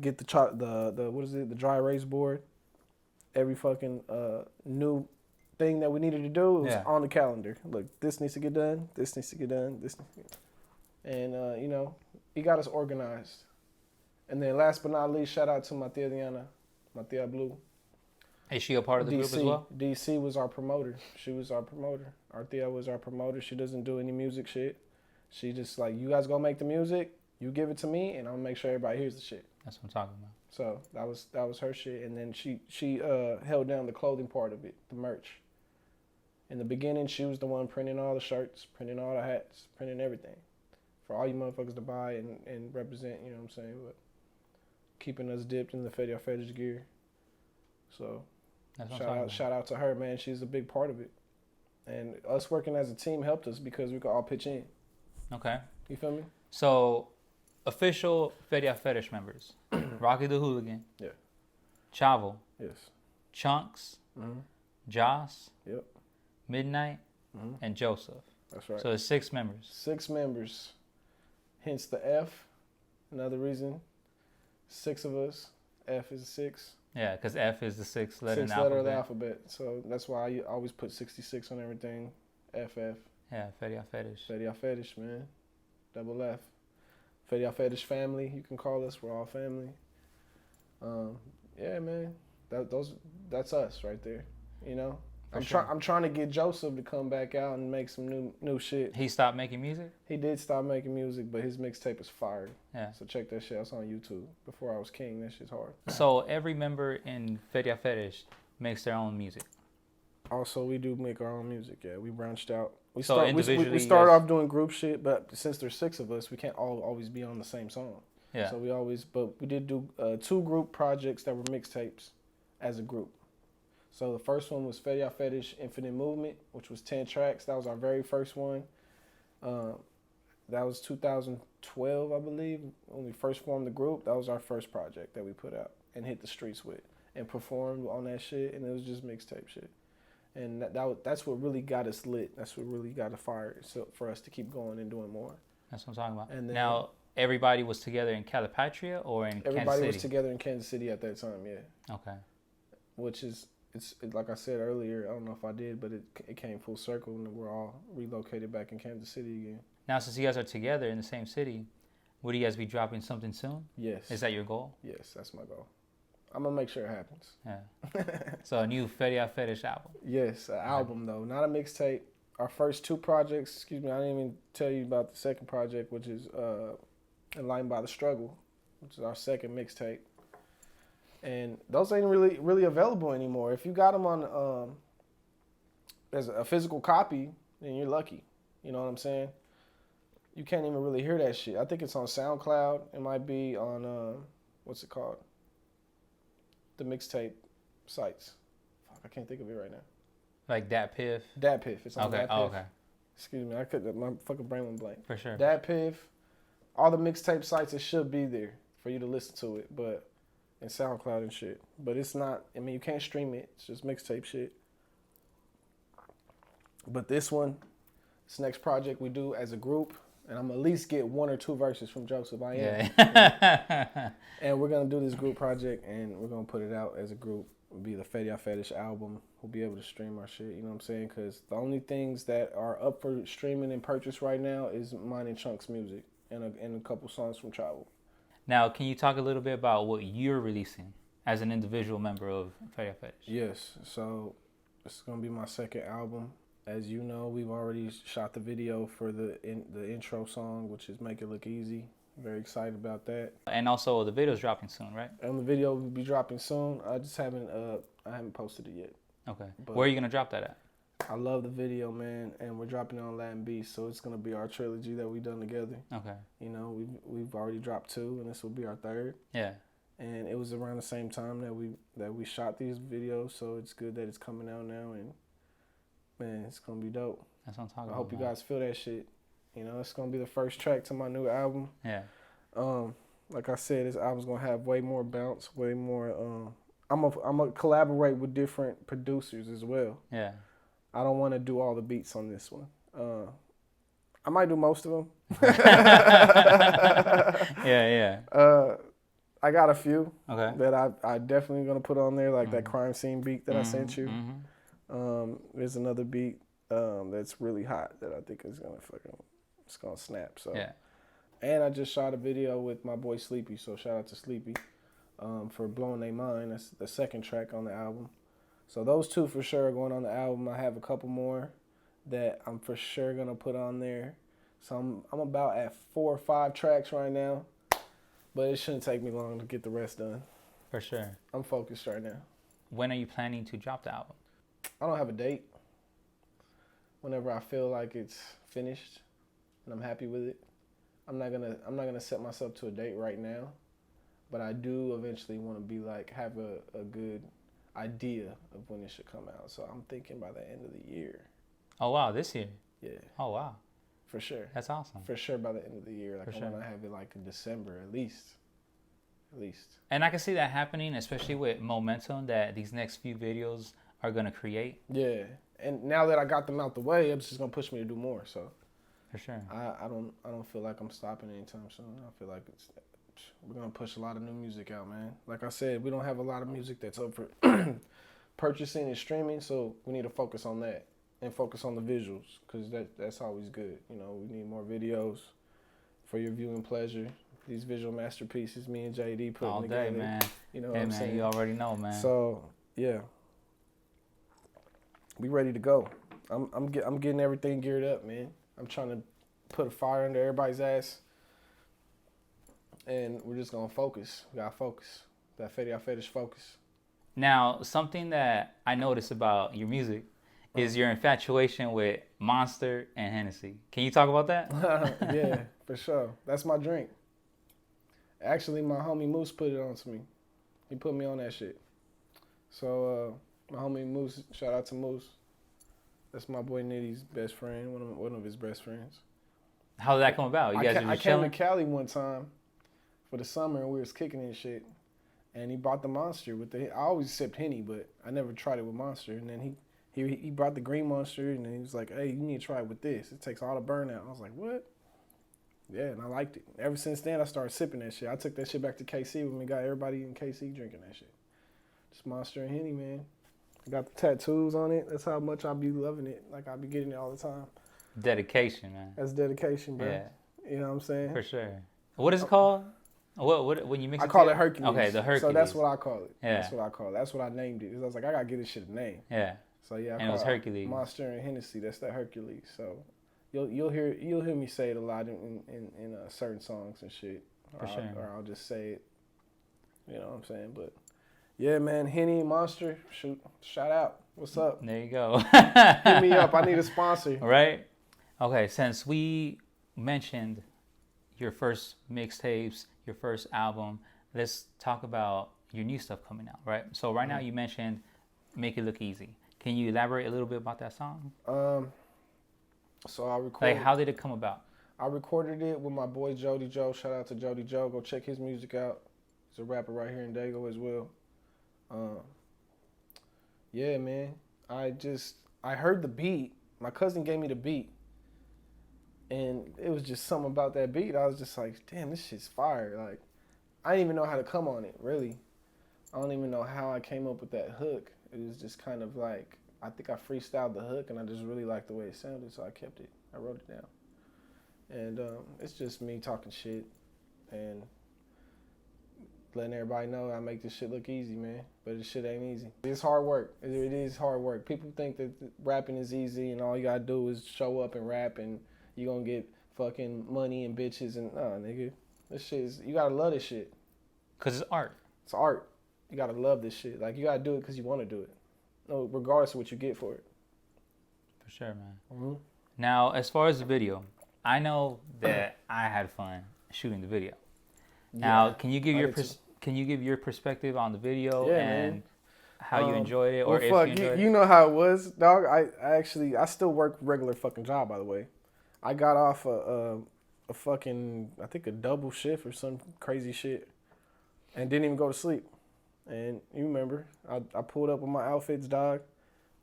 get the what is it, the dry erase board, every fucking new thing that we needed to do. It was Yeah. on the calendar. Look, this needs to get done. This needs to get done. This needs to get done. And you know, he got us organized. And then last but not least, shout out to my tia Diana, my tia Blue. Is she a part of the group as well? DC was our promoter. She was our promoter. Our tia was our promoter. She doesn't do any music shit. She just like, you guys gonna make the music, you give it to me, and I'll make sure everybody hears the shit. That's what I'm talking about. So that was her shit. And then she held down the clothing part of it, the merch. In the beginning, she was the one printing all the shirts, printing all the hats, printing everything for all you motherfuckers to buy and represent, you know what I'm saying? But keeping us dipped in the Fetty Fetish gear. So shout out to her, man. She's a big part of it. And us working as a team helped us because we could all pitch in. Okay. You feel me? So, official Fetty Fetish members. Rocky the Hooligan. Yeah. Chavo. Yes. Chunks. Mm-hmm. Joss. Yep. Midnight. Mm-hmm. And Joseph. That's right. So there's 6 members. 6 members. Hence the F. Another reason. 6 of us. F is 6. Yeah, because F is the 6th letter in the 6th letter alphabet. of the alphabet. So that's why I always put 66 on everything. FF. Yeah, Fetty Fetish. Fetty Fetish, man. Double F. Fetty Fetish family, you can call us. We're all family. Yeah, man. That's us right there. You know? I'm trying to get Joseph to come back out and make some new shit. He stopped making music? He did stop making music, but his mixtape is fire. Yeah. So check that shit out. It's on YouTube. Before I Was King, that shit's hard. So every member in Fetty Fetish makes their own music. Also, we do make our own music. Yeah, we branched out. We individually, started off doing group shit, but since there's 6 of us, we can't all always be on the same song. Yeah. So we did do 2 group projects that were mixtapes as a group. So the first one was Fetty Fetish Infinite Movement, which was 10 tracks. That was our very first one. That was 2012, I believe, when we first formed the group. That was our first project that we put out and hit the streets with and performed on that shit, and it was just mixtape shit. And that's what really got us lit. That's what really got a fire for us to keep going and doing more. That's what I'm talking about. And then, now, everybody was together in Calipatria or in Kansas City? Everybody was together in Kansas City at that time, yeah. Okay. Which is, it's like I said earlier, I don't know if I did, but it came full circle and we're all relocated back in Kansas City again. Now, since you guys are together in the same city, would you guys be dropping something soon? Yes. Is that your goal? Yes, that's my goal. I'm going to make sure it happens. Yeah. So a new Fetty Fetish album. Yes, an album though, not a mixtape. Our first 2 projects, I didn't even tell you about the second project, which is Enlightened by the Struggle, which is our second mixtape. And those ain't really available anymore. If you got them on as a physical copy, then you're lucky. You know what I'm saying? You can't even really hear that shit. I think it's on SoundCloud. It might be on what's it called? The mixtape sites. Fuck, I can't think of it right now. Like Dat Piff? Dat Piff. It's on Okay. Dat Piff. Oh, okay. Excuse me, my fucking brain went blank. For sure. Dat Piff, all the mixtape sites, it should be there for you to listen to it, but and SoundCloud and shit. But it's not. I mean, you can't stream it. It's just mixtape shit. But this next project we do as a group, and I'm at least get 1 or 2 verses from Joseph. I am. Yeah. And we're gonna do this group project, and we're gonna put it out as a group. It'll be the Fetty Fetish album. We'll be able to stream our shit. You know what I'm saying? Because the only things that are up for streaming and purchase right now is mine and Chunk's music, and a couple songs from Travel. Now, can you talk a little bit about what you're releasing as an individual member of Fetty Fetish? Yes. So this is gonna be my second album. As you know, we've already shot the video for the intro song, which is Make It Look Easy. Very excited about that. And also, the video's dropping soon, right? And the video will be dropping soon. I just haven't posted it yet. Okay. But where are you gonna drop that at? I love the video, man, and we're dropping it on Latin Beast, so it's gonna be our trilogy that we done together. Okay. You know, we've already dropped 2, and this will be our 3rd. Yeah. And it was around the same time that we shot these videos, so it's good that it's coming out now, and man, it's gonna be dope. That's what I'm talking about. I hope you guys feel that shit. You know, it's gonna be the first track to my new album. Yeah. Like I said, this album's gonna have way more bounce, way more. I'm gonna collaborate with different producers as well. Yeah. I don't want to do all the beats on this one. I might do most of them. Yeah. I got a few Okay. that I definitely gonna put on there, like that crime scene beat that I sent you. There's another beat that's really hot that I think is gonna it's gonna snap. So Yeah. and I just shot a video with my boy Sleepy, so shout out to Sleepy for Blowing They Mind. That's the second track on the album. So those two for sure are going on the album. I have a couple more that I'm for sure gonna put on there. So I'm about at 4 or 5 tracks right now, but it shouldn't take me long to get the rest done. For sure. I'm focused right now. When are you planning to drop the album? I don't have a date. Whenever I feel like it's finished and I'm happy with it, I'm not gonna set myself to a date right now, but I do eventually want to be like have a good idea of when it should come out. So I'm thinking by the end of the year. Oh wow, this year. Yeah. Oh wow. For sure. That's awesome. For sure by the end of the year. Like For I sure. want to have it like in December at least. At least. And I can see that happening, especially with momentum that these next few videos are gonna create. Yeah. And now that I got them out the way, it's just gonna push me to do more. So For sure. I don't feel like I'm stopping anytime soon. I feel like we're gonna push a lot of new music out, man. Like I said, we don't have a lot of music that's up for purchasing and streaming, so we need to focus on that and focus on the visuals, because that's always good. You know, we need more videos for your viewing pleasure. These visual masterpieces, me and JD putting All together. day, man. You know Hey what I'm man, saying? you already know, man. So yeah, we ready to go. I'm getting everything geared up, man. I'm trying to put a fire under everybody's ass, and we're just gonna focus. We gotta focus. That fetish focus. Now, something that I noticed about your music is your infatuation with Monster and Hennessy. Can you talk about that? Yeah, for sure. That's my drink. Actually, my homie Moose put it on to me. He put me on that shit. So my homie Moose, shout out to Moose. That's my boy Nitty's best friend, one of his best friends. How did that come about? You guys were I just came chilling? to Cali one time for the summer and we was kicking and shit. And he brought the Monster with I always sipped Henny, but I never tried it with Monster. And then he brought the green Monster and then he was like, hey, you need to try it with this. It takes all the burn out. I was like, what? Yeah, and I liked it. Ever since then, I started sipping that shit. I took that shit back to KC with me, got everybody in KC drinking that shit. Just Monster and Henny, man. I got the tattoos on it. That's how much I be loving it. Like, I be getting it all the time. Dedication, man. That's dedication, bro. Yeah. You know what I'm saying? For sure. What is it called? What when you mix it I call it together? Hercules. Okay, the Hercules. So that's what I call it. Yeah. That's what I call it. That's what I named it. 'Cause I was like, I gotta give this shit a name. Yeah. So yeah, I And call it was Hercules. Monster and Hennessy. That's that Hercules. So you'll hear me say it a lot in certain songs and shit. For sure. Or I'll just say it. You know what I'm saying? But yeah, man, Henny and Monster. Shout out. What's up? There you go. Hit me up. I need a sponsor. Right? Okay, since we mentioned your first mixtapes, your first album, let's talk about your new stuff coming out, right? So right now you mentioned Make It Look Easy. Can you elaborate a little bit about that song? So I recorded. Like, how did it come about? I recorded it with my boy Jody Joe. Shout out to Jody Joe. Go check his music out. He's a rapper right here in Dago as well. Yeah, man. I heard the beat. My cousin gave me the beat. And it was just something about that beat. I was just like, damn, this shit's fire. Like, I didn't even know how to come on it, really. I don't even know how I came up with that hook. It was just kind of like, I think I freestyled the hook and I just really liked the way it sounded, so I kept it. I wrote it down. And it's just me talking shit and letting everybody know I make this shit look easy, man. But this shit ain't easy. It's hard work. It is hard work. People think that rapping is easy and all you gotta do is show up and rap and you're gonna get fucking money and bitches and nah, nigga. This shit is, you gotta love this shit. Because it's art. It's art. You gotta love this shit. Like, you gotta do it because you want to do it. No, regardless of what you get for it. For sure, man. Mm-hmm. Now, as far as the video, I know that I had fun shooting the video. Now, can you give your perspective on the video and how you enjoyed it, or if you enjoyed it? You know how it was, dog. I still work regular fucking job, by the way. I got off a fucking, I think a double shift or some crazy shit, and didn't even go to sleep. And you remember, I pulled up with my outfits, dog.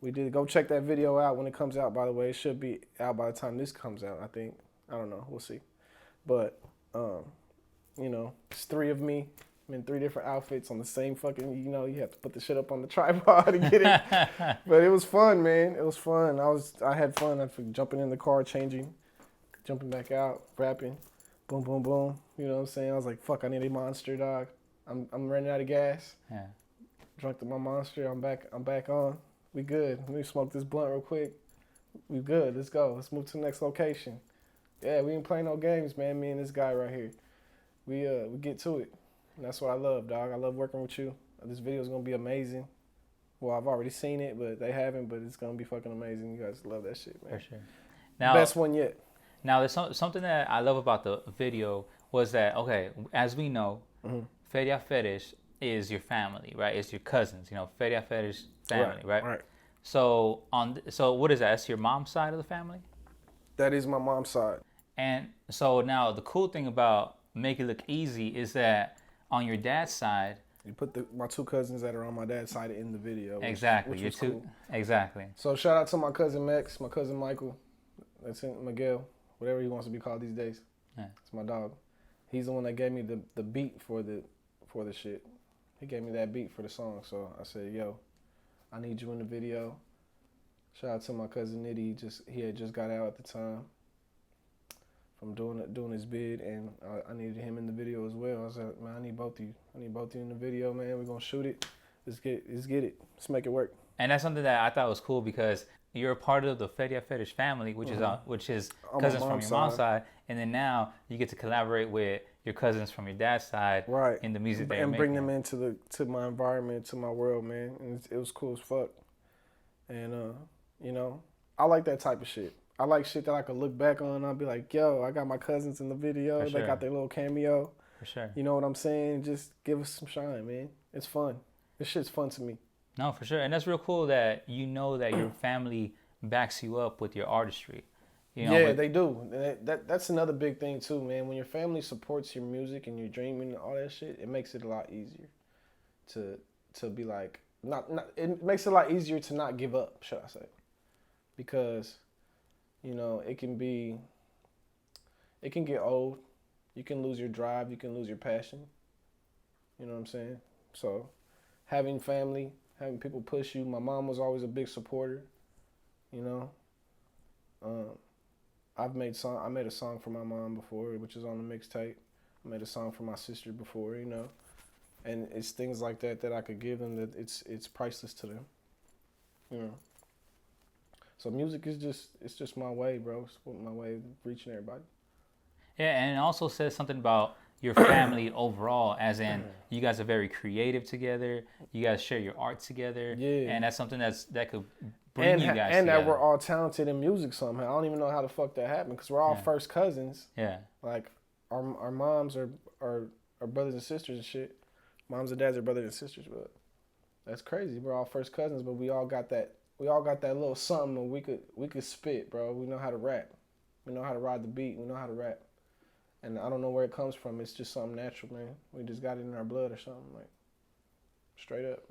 We did. Go check that video out when it comes out, by the way. It should be out by the time this comes out, I think. I don't know. We'll see. But, you know, it's 3 of me I'm in 3 different outfits on the same fucking, you know, you have to put the shit up on the tripod to get it. But it was fun, man. It was fun. I had fun. I was jumping in the car, changing, jumping back out, rapping, boom, boom, boom. You know what I'm saying? I was like, fuck, I need a Monster, dog. I'm running out of gas. Yeah. Drunk my Monster. I'm back on. We good. Let me smoke this blunt real quick. We good. Let's go. Let's move to the next location. Yeah, we ain't playing no games, man. Me and this guy right here. We get to it. And that's what I love, dog. I love working with you. This video is gonna be amazing. Well, I've already seen it, but they haven't. But it's gonna be fucking amazing. You guys love that shit, man. For sure. Now, best one yet. Now, there's something that I love about the video was that, okay, as we know, Feria Fetish is your family, right? It's your cousins, you know, Feria Fetish family, right? Right. So so what is that? That's your mom's side of the family? That is my mom's side. And so now the cool thing about Make It Look Easy is that on your dad's side, you put my 2 cousins that are on my dad's side in the video. Exactly. Which was cool. Exactly. So shout out to my cousin Max, my cousin Michael, that's in Miguel, whatever he wants to be called these days. Yeah. It's my dog. He's the one that gave me the beat for the shit. He gave me that beat for the song. So I said, yo, I need you in the video. Shout out to my cousin Nitty. He had just got out at the time from doing his bid, and I needed him in the video as well. I said, man, I need both of you. I need both of you in the video, man. We're gonna shoot it. Let's get it. Let's make it work. And that's something that I thought was cool because you're a part of the Feria Fetish family, which is cousins from your mom's side, and then now you get to collaborate with your cousins from your dad's side, right, in the music that and bring them into to my environment, to my world, man. And it was cool as fuck. And you know, I like that type of shit. I like shit that I could look back on and I'll be like, yo, I got my cousins in the video. For sure. They got their little cameo. For sure. You know what I'm saying? Just give us some shine, man. It's fun. This shit's fun to me. No, for sure. And that's real cool that you know that your family backs you up with your artistry. You know, yeah, they do. That's another big thing too, man. When your family supports your music and your dreaming and all that shit, it makes it a lot easier to be like, it makes it a lot easier to not give up, should I say. Because, you know, it can get old. You can lose your drive. You can lose your passion. You know what I'm saying? So having family, having people push you. My mom was always a big supporter, you know. I made a song for my mom before, which is on the mixtape. I made a song for my sister before, you know. And it's things like that I could give them that it's priceless to them, you know. So music is just my way, bro. It's my way of reaching everybody. Yeah, and it also says something about your family overall, as in you guys are very creative together. You guys share your art together. Yeah. And that's something that could bring you guys together. And that we're all talented in music somehow. I don't even know how the fuck that happened because we're all first cousins. Yeah. Like our moms are brothers and sisters and shit. Moms and dads are brothers and sisters, but that's crazy. We're all first cousins, but we all got that little something and we could spit, bro. We know how to rap. We know how to ride the beat. We know how to rap. And I don't know where it comes from. It's just something natural, man. We just got it in our blood or something, like, straight up.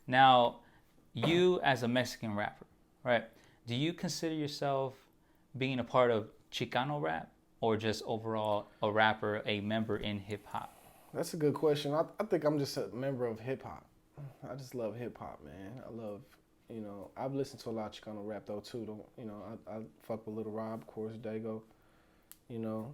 Now, you as a Mexican rapper, right? Do you consider yourself being a part of Chicano rap or just overall a rapper, a member in hip hop? That's a good question. I think I'm just a member of hip hop. I just love hip hop, man. I love, you know, I've listened to a lot of Chicano rap though too. Don't, you know, I fuck with Little Rob, of course, Dago, you know,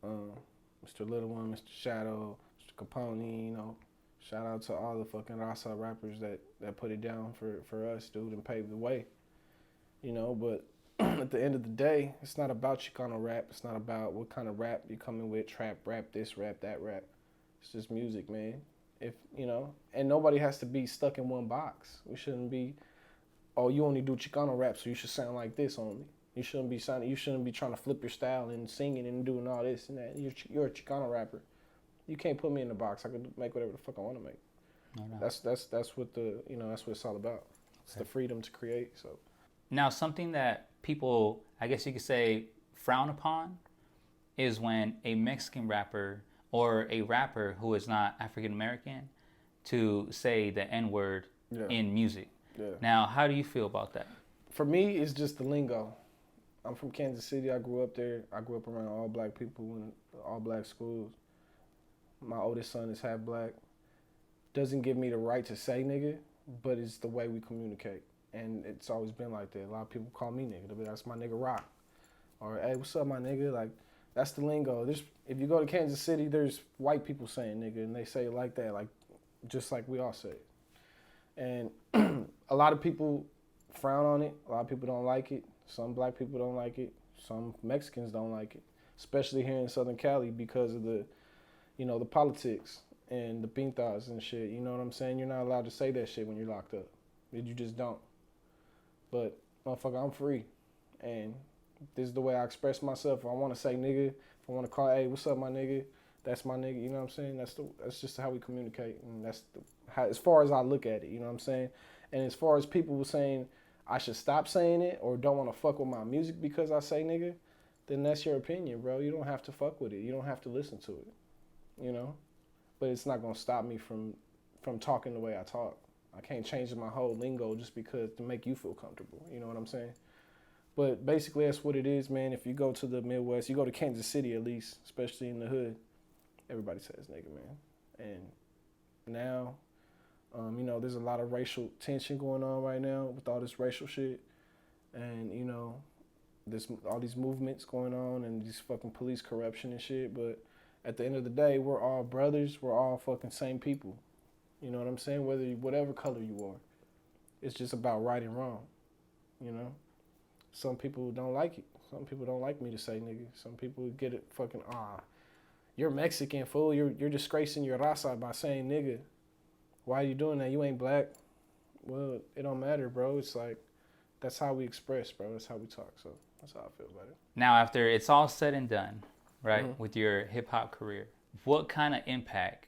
Mr. Little One, Mr. Shadow, Mr. Capone, you know. Shout out to all the fucking Rasa rappers that put it down for us, dude, and paved the way. You know, but at the end of the day, it's not about Chicano rap. It's not about what kind of rap you coming with, trap rap, this rap, that rap. It's just music, man. If, you know, and nobody has to be stuck in one box. We shouldn't be, oh, you only do Chicano rap, so you should sound like this only. You shouldn't be trying to flip your style and singing and doing all this and that. You're a Chicano rapper. You can't put me in the box. I can make whatever the fuck I want to make. No. That's what that's what it's all about. It's the freedom to create. So now, something that people, I guess you could say, frown upon is when a Mexican rapper or a rapper who is not African American to say the N-word in music. Yeah. Now, how do you feel about that? For me, it's just the lingo. I'm from Kansas City. I grew up there. I grew up around all black people in all black schools. My oldest son is half black. Doesn't give me the right to say nigga, but it's the way we communicate. And it's always been like that. A lot of people call me nigga. They'll be like, that's my nigga Rock. Or, hey, what's up, my nigga? Like, that's the lingo. If you go to Kansas City, there's white people saying nigga, and they say it like that, like just like we all say it. And a lot of people frown on it. A lot of people don't like it. Some black people don't like it. Some Mexicans don't like it, especially here in Southern Cali because of the politics and the pintas and shit. You know what I'm saying? You're not allowed to say that shit when you're locked up. You just don't. But, motherfucker, I'm free. And this is the way I express myself. If I want to say nigga, if I want to call, hey, what's up, my nigga? That's my nigga. You know what I'm saying? That's just how we communicate. And that's how, as far as I look at it. You know what I'm saying? And as far as people were saying I should stop saying it or don't want to fuck with my music because I say nigga, then that's your opinion, bro. You don't have to fuck with it. You don't have to listen to it. You know? But it's not going to stop me from talking the way I talk. I can't change my whole lingo just because to make you feel comfortable. You know what I'm saying? But basically that's what it is, man. If you go to the Midwest, you go to Kansas City at least, especially in the hood, everybody says nigga, man. And now, there's a lot of racial tension going on right now with all this racial shit. And, there's all these movements going on and these fucking police corruption and shit. But at the end of the day, we're all brothers. We're all fucking same people. You know what I'm saying? Whatever color you are. It's just about right and wrong, you know? Some people don't like it. Some people don't like me to say nigga. Some people get it fucking, you're Mexican, fool. You're disgracing your raza by saying nigga. Why are you doing that? You ain't black. Well, it don't matter, bro. It's like, that's how we express, bro. That's how we talk. So that's how I feel about it. Now, after it's all said and done, right, with your hip-hop career, what kind of impact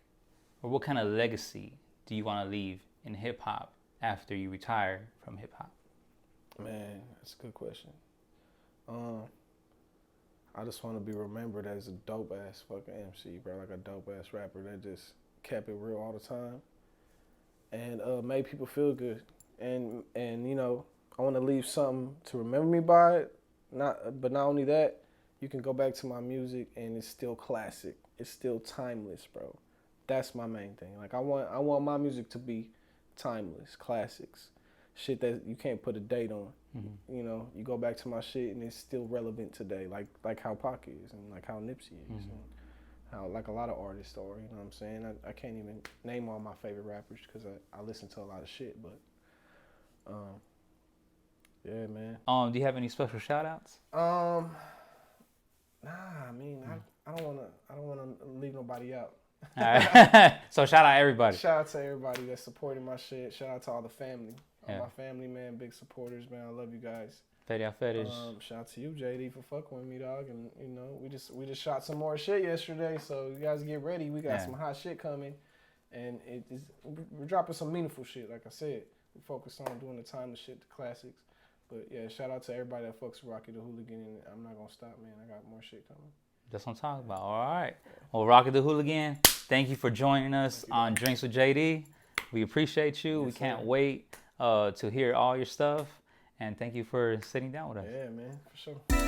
or what kind of legacy do you want to leave in hip-hop after you retire from hip-hop? Man, that's a good question. I just want to be remembered as a dope-ass fucking MC, bro. Like a dope-ass rapper that just kept it real all the time and made people feel good. And I want to leave something to remember me by. But not only that, you can go back to my music and it's still classic. It's still timeless, bro. That's my main thing. Like I want my music to be timeless, classics, shit that you can't put a date on. Mm-hmm. You go back to my shit and it's still relevant today, like how Pac is and like how Nipsey is, and how like a lot of artists are. You know what I'm saying? I can't even name all my favorite rappers because I listen to a lot of shit, but yeah, man. Do you have any special shout outs? Nah, I mean, I don't wanna leave nobody out. All right. So shout out everybody. Shout out to everybody that's supporting my shit. Shout out to all the family. All my family, man, big supporters, man. I love you guys. Fetish. Shout out to you, JD, for fucking with me, dog. And we just shot some more shit yesterday, so you guys get ready. We got some hot shit coming, and we're dropping some meaningful shit. Like I said, we focus on doing the timeless shit, the classics. But yeah, shout out to everybody that fucks with Rocky the Hooligan, and I'm not gonna stop, man. I got more shit coming. That's what I'm talking about. All right. Well, Rocky the Hooligan, thank you for joining us on Drinks with JD. We appreciate you. Yes, we can't wait to hear all your stuff. And thank you for sitting down with us. Yeah, man, for sure.